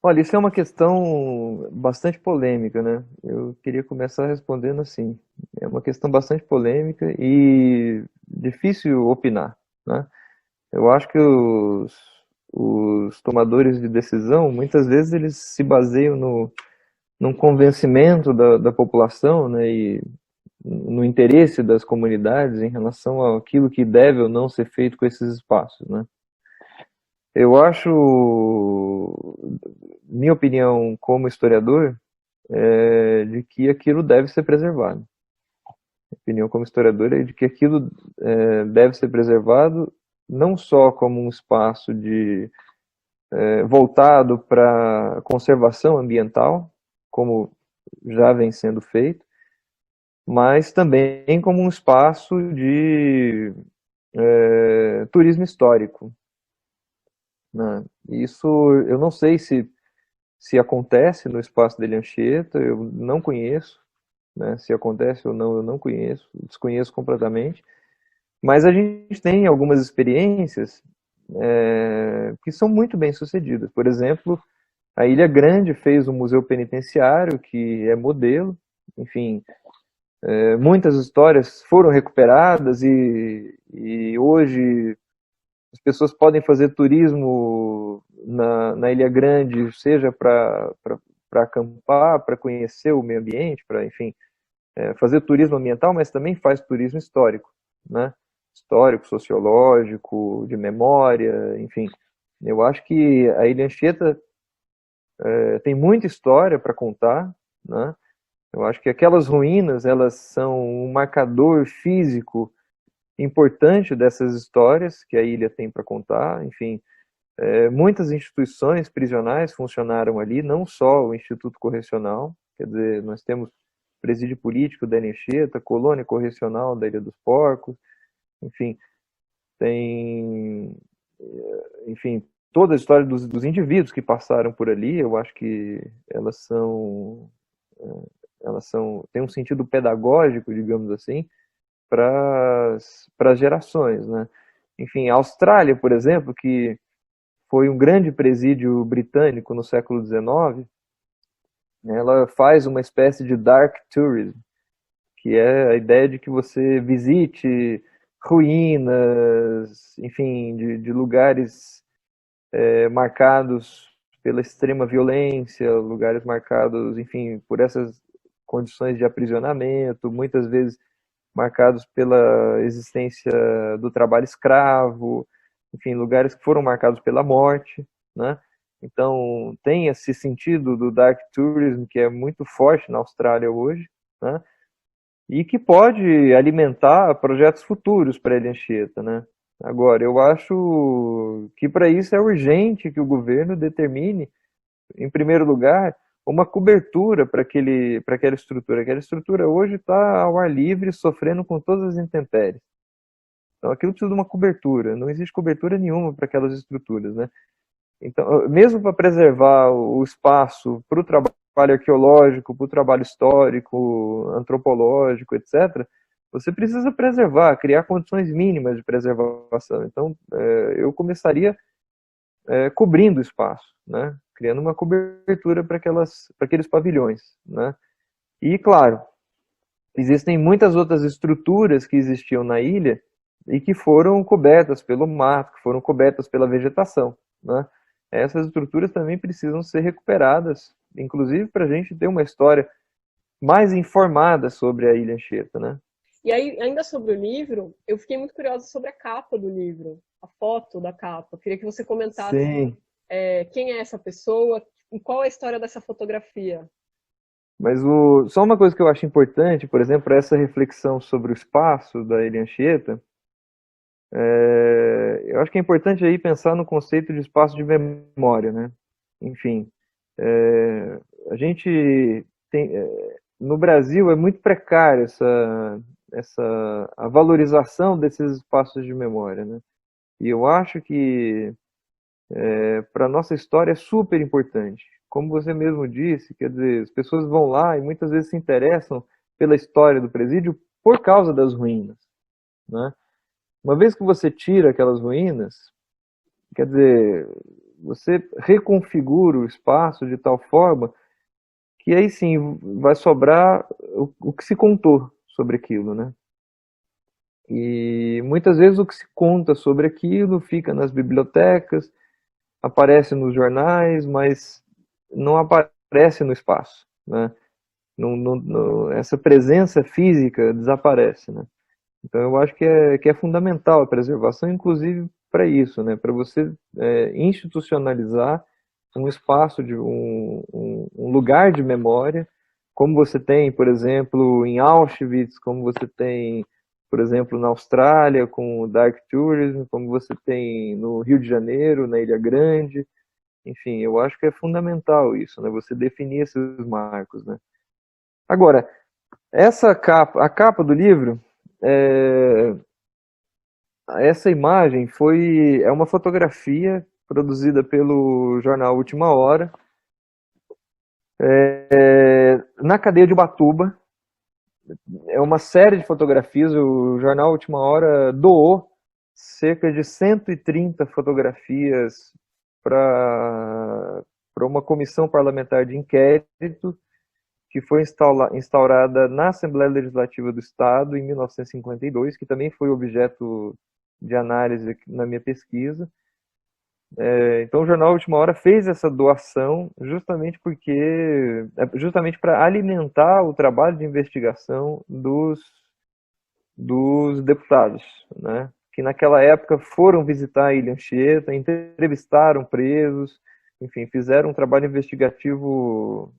Olha, isso é uma questão bastante polêmica, né? Eu queria começar respondendo assim. É uma questão bastante polêmica e difícil opinar, né? Eu acho que os tomadores de decisão, muitas vezes eles se baseiam num convencimento da população, né? no interesse das comunidades em relação àquilo que deve ou não ser feito com esses espaços, né? Eu acho, minha opinião como historiador, de que aquilo deve ser preservado. Minha opinião como historiador é de que aquilo deve ser preservado não só como um espaço voltado para conservação ambiental, como já vem sendo feito, mas também como um espaço de turismo histórico, né? Isso eu não sei se acontece no espaço de Anchieta, eu não conheço, né? Se acontece ou não, eu não conheço, desconheço completamente. Mas a gente tem algumas experiências que são muito bem sucedidas. Por exemplo, a Ilha Grande fez um museu penitenciário que é modelo, enfim, muitas histórias foram recuperadas e hoje as pessoas podem fazer turismo na Ilha Grande, seja para acampar, para conhecer o meio ambiente, para, enfim, fazer turismo ambiental, mas também faz turismo histórico, né? Histórico, sociológico, de memória, enfim. Eu acho que a Ilha Anchieta tem muita história para contar, né? Eu acho que aquelas ruínas, elas são um marcador físico importante dessas histórias que a ilha tem para contar. Enfim, muitas instituições prisionais funcionaram ali, não só o Instituto Correcional, quer dizer, nós temos presídio político da Ilha Anchieta, colônia correcional da Ilha dos Porcos, enfim, tem, enfim, toda a história dos indivíduos que passaram por ali. Eu acho que têm um sentido pedagógico, digamos assim, para as gerações, né? Enfim, a Austrália, por exemplo, que foi um grande presídio britânico no século XIX, ela faz uma espécie de dark tourism, que é a ideia de que você visite ruínas, enfim, de lugares marcados pela extrema violência, lugares marcados, enfim, por essas condições de aprisionamento, muitas vezes marcados pela existência do trabalho escravo, enfim, lugares que foram marcados pela morte, né? Então, tem esse sentido do dark tourism que é muito forte na Austrália hoje, né? E que pode alimentar projetos futuros para a Ilha Anchieta, né? Agora, eu acho que para isso é urgente que o governo determine, em primeiro lugar, uma cobertura para aquela estrutura. Aquela estrutura hoje está ao ar livre, sofrendo com todas as intempéries. Então, aquilo precisa de uma cobertura. Não existe cobertura nenhuma para aquelas estruturas, né? Então, mesmo para preservar o espaço para o trabalho arqueológico, para o trabalho histórico, antropológico, etc., você precisa preservar, criar condições mínimas de preservação. Então, eu começaria cobrindo o espaço, né? Criando uma cobertura para aqueles pavilhões, né? E, claro, existem muitas outras estruturas que existiam na ilha e que foram cobertas pelo mato, que foram cobertas pela vegetação, né? Essas estruturas também precisam ser recuperadas, inclusive para a gente ter uma história mais informada sobre a Ilha Anchieta, né? E aí, ainda sobre o livro, eu fiquei muito curiosa sobre a capa do livro, a foto da capa. Eu queria que você comentasse Sim, quem é essa pessoa e qual é a história dessa fotografia. mas só uma coisa que eu acho importante, por exemplo, essa reflexão sobre o espaço da Ilha Anchieta, eu acho que é importante aí pensar no conceito de espaço de memória, né? Enfim, a gente tem, no Brasil é muito precária a valorização desses espaços de memória, né? E eu acho que para a nossa história é super importante. Como você mesmo disse, quer dizer, as pessoas vão lá e muitas vezes se interessam pela história do presídio por causa das ruínas, né? Uma vez que você tira aquelas ruínas, quer dizer, você reconfigura o espaço de tal forma que aí sim vai sobrar o que se contou sobre aquilo, né? E muitas vezes o que se conta sobre aquilo fica nas bibliotecas, aparece nos jornais, mas não aparece no espaço, né? essa presença física desaparece, né? Então eu acho que é fundamental a preservação, inclusive para isso, né? Para você institucionalizar um espaço de um lugar de memória, como você tem, por exemplo, em Auschwitz, como você tem, por exemplo, na Austrália com o Dark Tourism, como você tem no Rio de Janeiro, na Ilha Grande. Enfim, eu acho que é fundamental isso, né? Você definir esses marcos, né? Agora, a capa do livro, é, essa imagem é uma fotografia produzida pelo jornal Última Hora, na cadeia de Ubatuba. É uma série de fotografias. O jornal Última Hora doou cerca de 130 fotografias para uma comissão parlamentar de inquérito que foi instaurada na Assembleia Legislativa do Estado em 1952, que também foi objeto de análise na minha pesquisa. Então o jornal Última Hora fez essa doação justamente para alimentar o trabalho de investigação dos deputados, né? Que naquela época foram visitar a Ilha Anchieta, entrevistaram presos, enfim, fizeram um trabalho investigativo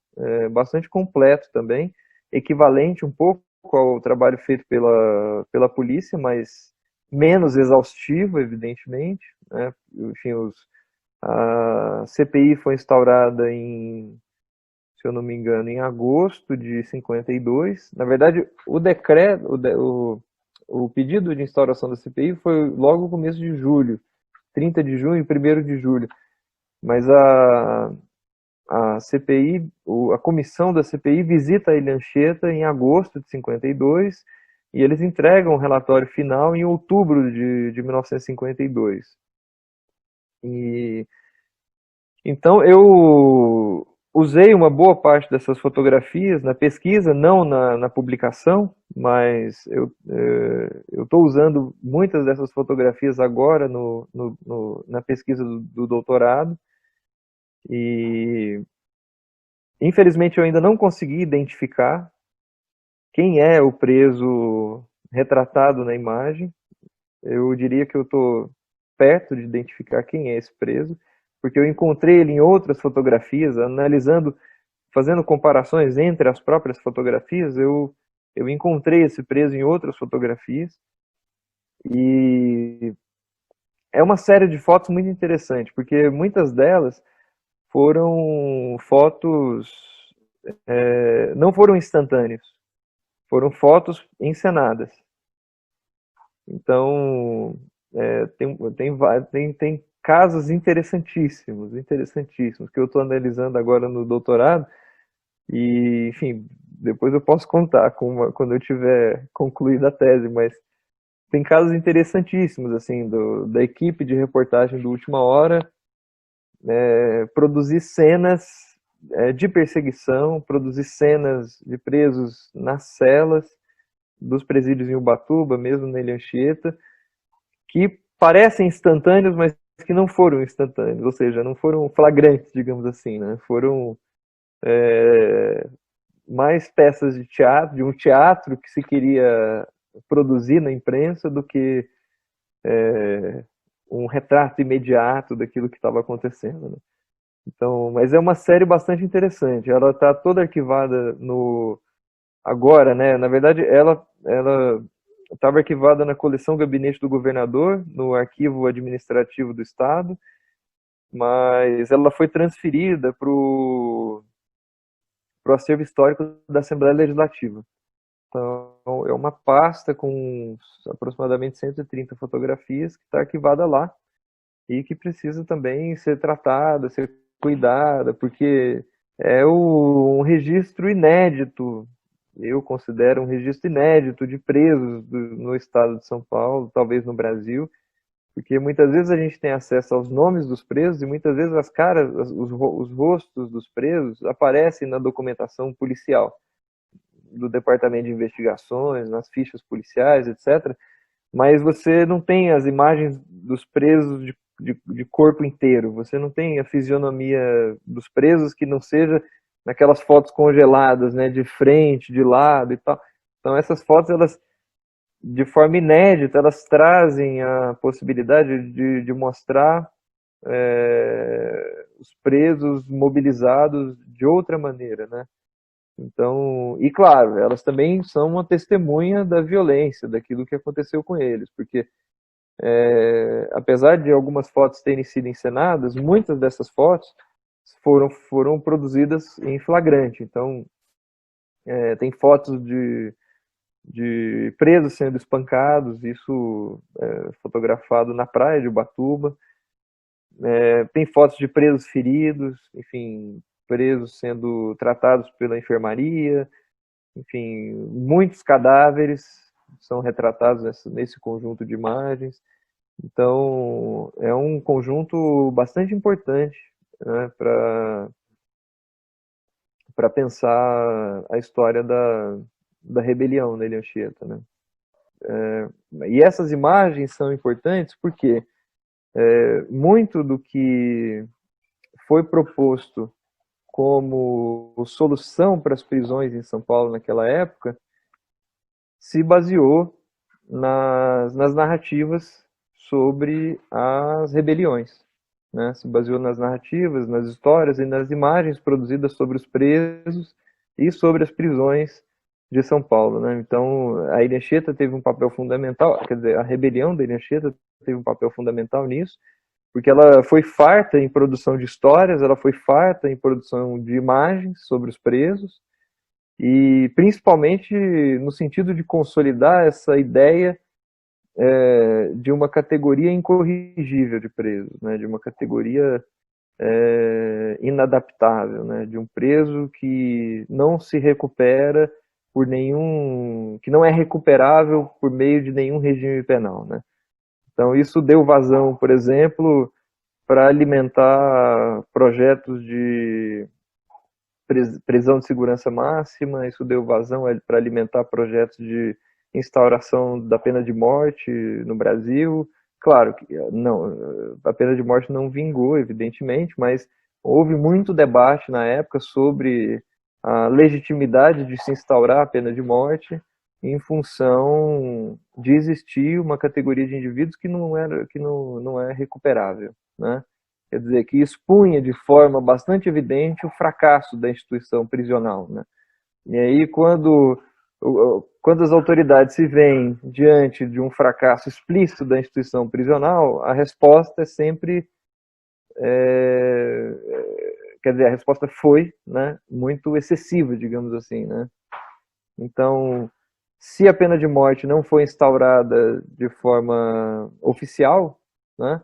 bastante completo também, equivalente um pouco ao trabalho feito pela polícia, mas menos exaustivo, evidentemente, né? Enfim, a CPI foi instaurada se eu não me engano, em agosto de 52. Na verdade, o decreto, o pedido de instauração da CPI foi logo no começo de julho, 30 de junho e 1º de julho. Mas a CPI, a comissão da CPI visita a Ilha Anchieta em agosto de 52 e eles entregam o relatório final em outubro de 1952. Então eu usei uma boa parte dessas fotografias na pesquisa, não na publicação, mas eu estou usando muitas dessas fotografias agora na pesquisa do doutorado. E infelizmente eu ainda não consegui identificar quem é o preso retratado na imagem. Eu diria que eu estou perto de identificar quem é esse preso, porque eu encontrei ele em outras fotografias, analisando, fazendo comparações entre as próprias fotografias, eu encontrei esse preso em outras fotografias. E é uma série de fotos muito interessante, porque muitas delas foram fotos, não foram instantâneas, foram fotos encenadas. Então, tem casos interessantíssimos, que eu estou analisando agora no doutorado, e, enfim, depois eu posso contar quando eu tiver concluído a tese, mas tem casos interessantíssimos, assim, da equipe de reportagem do Última Hora, produzir cenas de perseguição, produzir cenas de presos nas celas dos presídios em Ubatuba, mesmo na Ilha Anchieta, que parecem instantâneos, mas que não foram instantâneos, ou seja, não foram flagrantes, digamos assim, né? Foram mais peças de teatro, de um teatro que se queria produzir na imprensa do que um retrato imediato daquilo que estava acontecendo, né? Então, mas é uma série bastante interessante. Ela está toda arquivada agora, né? Na verdade, ela estava arquivada na coleção Gabinete do Governador, no arquivo administrativo do Estado, mas ela foi transferida para o acervo histórico da Assembleia Legislativa. Então, é uma pasta com aproximadamente 130 fotografias que está arquivada lá e que precisa também ser tratada, ser cuidada, porque é um registro inédito, eu considero um registro inédito de presos no estado de São Paulo, talvez no Brasil, porque muitas vezes a gente tem acesso aos nomes dos presos e muitas vezes as caras, os rostos dos presos aparecem na documentação policial do Departamento de Investigações, nas fichas policiais, etc. Mas você não tem as imagens dos presos de corpo inteiro, você não tem a fisionomia dos presos que não seja naquelas fotos congeladas, né, de frente, de lado e tal. Então essas fotos, elas, de forma inédita, elas trazem a possibilidade de mostrar os presos mobilizados de outra maneira, né? Então, e claro, elas também são uma testemunha da violência, daquilo que aconteceu com eles, porque apesar de algumas fotos terem sido encenadas, muitas dessas fotos foram produzidas em flagrante. Então, tem fotos de presos sendo espancados, isso fotografado na praia de Ubatuba. Tem fotos de presos feridos, enfim, presos sendo tratados pela enfermaria, enfim, muitos cadáveres são retratados nesse conjunto de imagens. Então, é um conjunto bastante importante, né, para pensar a história da rebelião na Ilha Anchieta, né? E essas imagens são importantes porque muito do que foi proposto como solução para as prisões em São Paulo naquela época se baseou nas narrativas sobre as rebeliões, né? Se baseou nas narrativas, nas histórias e nas imagens produzidas sobre os presos e sobre as prisões de São Paulo, né? Então, a Ilha Anchieta teve um papel fundamental, quer dizer, a rebelião da Ilha Anchieta teve um papel fundamental nisso, porque ela foi farta em produção de histórias, ela foi farta em produção de imagens sobre os presos, e principalmente no sentido de consolidar essa ideia de uma categoria incorrigível de presos, né, de uma categoria inadaptável, né, de um preso que não se recupera por nenhum, que não é recuperável por meio de nenhum regime penal, né. Então isso deu vazão, por exemplo, para alimentar projetos de prisão de segurança máxima, isso deu vazão para alimentar projetos de instauração da pena de morte no Brasil. Claro que não, a pena de morte não vingou, evidentemente, mas houve muito debate na época sobre a legitimidade de se instaurar a pena de morte em função de existir uma categoria de indivíduos que não é recuperável, né? Quer dizer, que expunha de forma bastante evidente o fracasso da instituição prisional, né? E aí, quando as autoridades se veem diante de um fracasso explícito da instituição prisional, a resposta é sempre, quer dizer, a resposta foi, né, muito excessiva, digamos assim, né? Então, se a pena de morte não foi instaurada de forma oficial, né,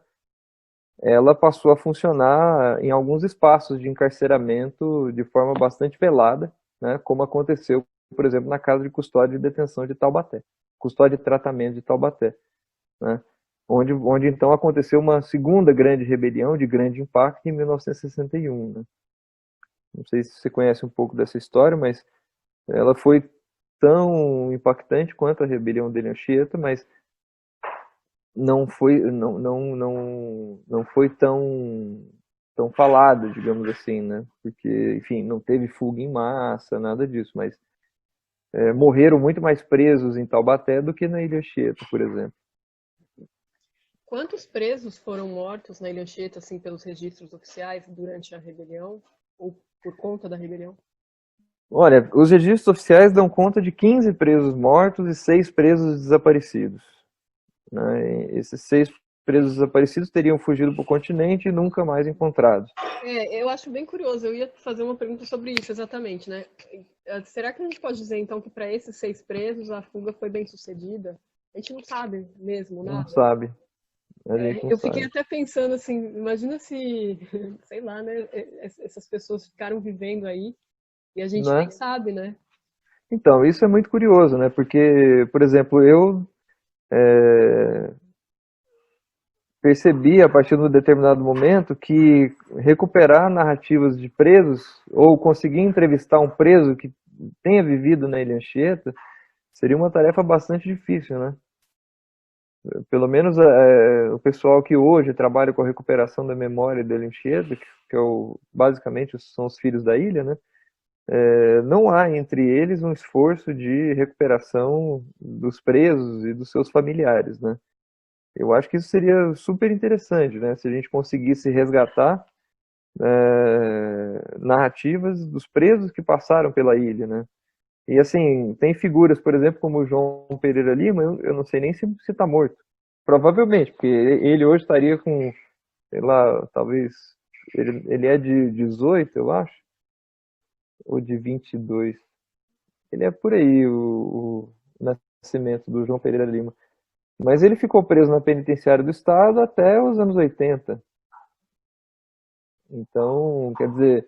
ela passou a funcionar em alguns espaços de encarceramento de forma bastante velada, né, como aconteceu, por exemplo, na Casa de Custódia e Detenção de Taubaté, Custódia e Tratamento de Taubaté, né, onde então aconteceu uma segunda grande rebelião de grande impacto em 1961. Né. Não sei se você conhece um pouco dessa história, mas ela foi tão impactante quanto a rebelião de Anchieta, mas não foi tão falado, digamos assim, né? Porque, enfim, não teve fuga em massa, nada disso, mas morreram muito mais presos em Taubaté do que na Ilha Anchieta, por exemplo. Quantos presos foram mortos na Ilha Anchieta, assim, pelos registros oficiais durante a rebelião ou por conta da rebelião? Olha, os registros oficiais dão conta de 15 presos mortos e 6 presos desaparecidos, né? Esses 6 presos desaparecidos teriam fugido para o continente e nunca mais encontrados. Eu acho bem curioso. Eu ia fazer uma pergunta sobre isso exatamente, né? Será que a gente pode dizer então que para esses 6 presos a fuga foi bem sucedida? A gente não sabe mesmo Não nada. sabe, a gente não Eu fiquei sabe. até pensando assim, imagina se, sei lá, né? Essas pessoas ficaram vivendo aí e a gente nem Né? sabe, né? Então, isso é muito curioso, né? Porque, por exemplo, eu percebi a partir de um determinado momento que recuperar narrativas de presos ou conseguir entrevistar um preso que tenha vivido na Ilha Anchieta seria uma tarefa bastante difícil, né? Pelo menos o pessoal que hoje trabalha com a recuperação da memória da Ilha Anchieta, basicamente são os filhos da ilha, né? não há entre eles um esforço de recuperação dos presos e dos seus familiares, né? Eu acho que isso seria super interessante, né? Se a gente conseguisse resgatar narrativas dos presos que passaram pela ilha, né? E assim, tem figuras, por exemplo, como o João Pereira Lima, eu não sei nem se está morto. Provavelmente, porque ele hoje estaria com, sei lá, talvez, ele é de 18, eu acho, ou de 22. Ele é por aí, o nascimento do João Pereira Lima. Mas ele ficou preso na penitenciária do Estado até os anos 80. Então, quer dizer,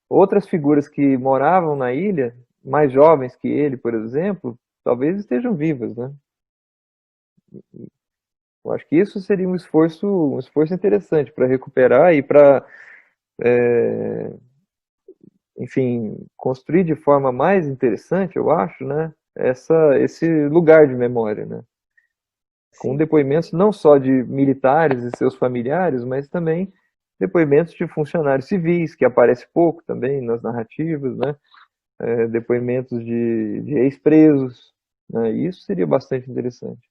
outras figuras que moravam na ilha, mais jovens que ele, por exemplo, talvez estejam vivas, né? Eu acho que isso seria um esforço interessante para recuperar e para, enfim, construir de forma mais interessante, eu acho, né? Esse lugar de memória, né? Com Sim. depoimentos não só de militares e seus familiares, mas também depoimentos de funcionários civis, que aparece pouco também nas narrativas, né? Depoimentos de ex-presos, né? Isso seria bastante interessante.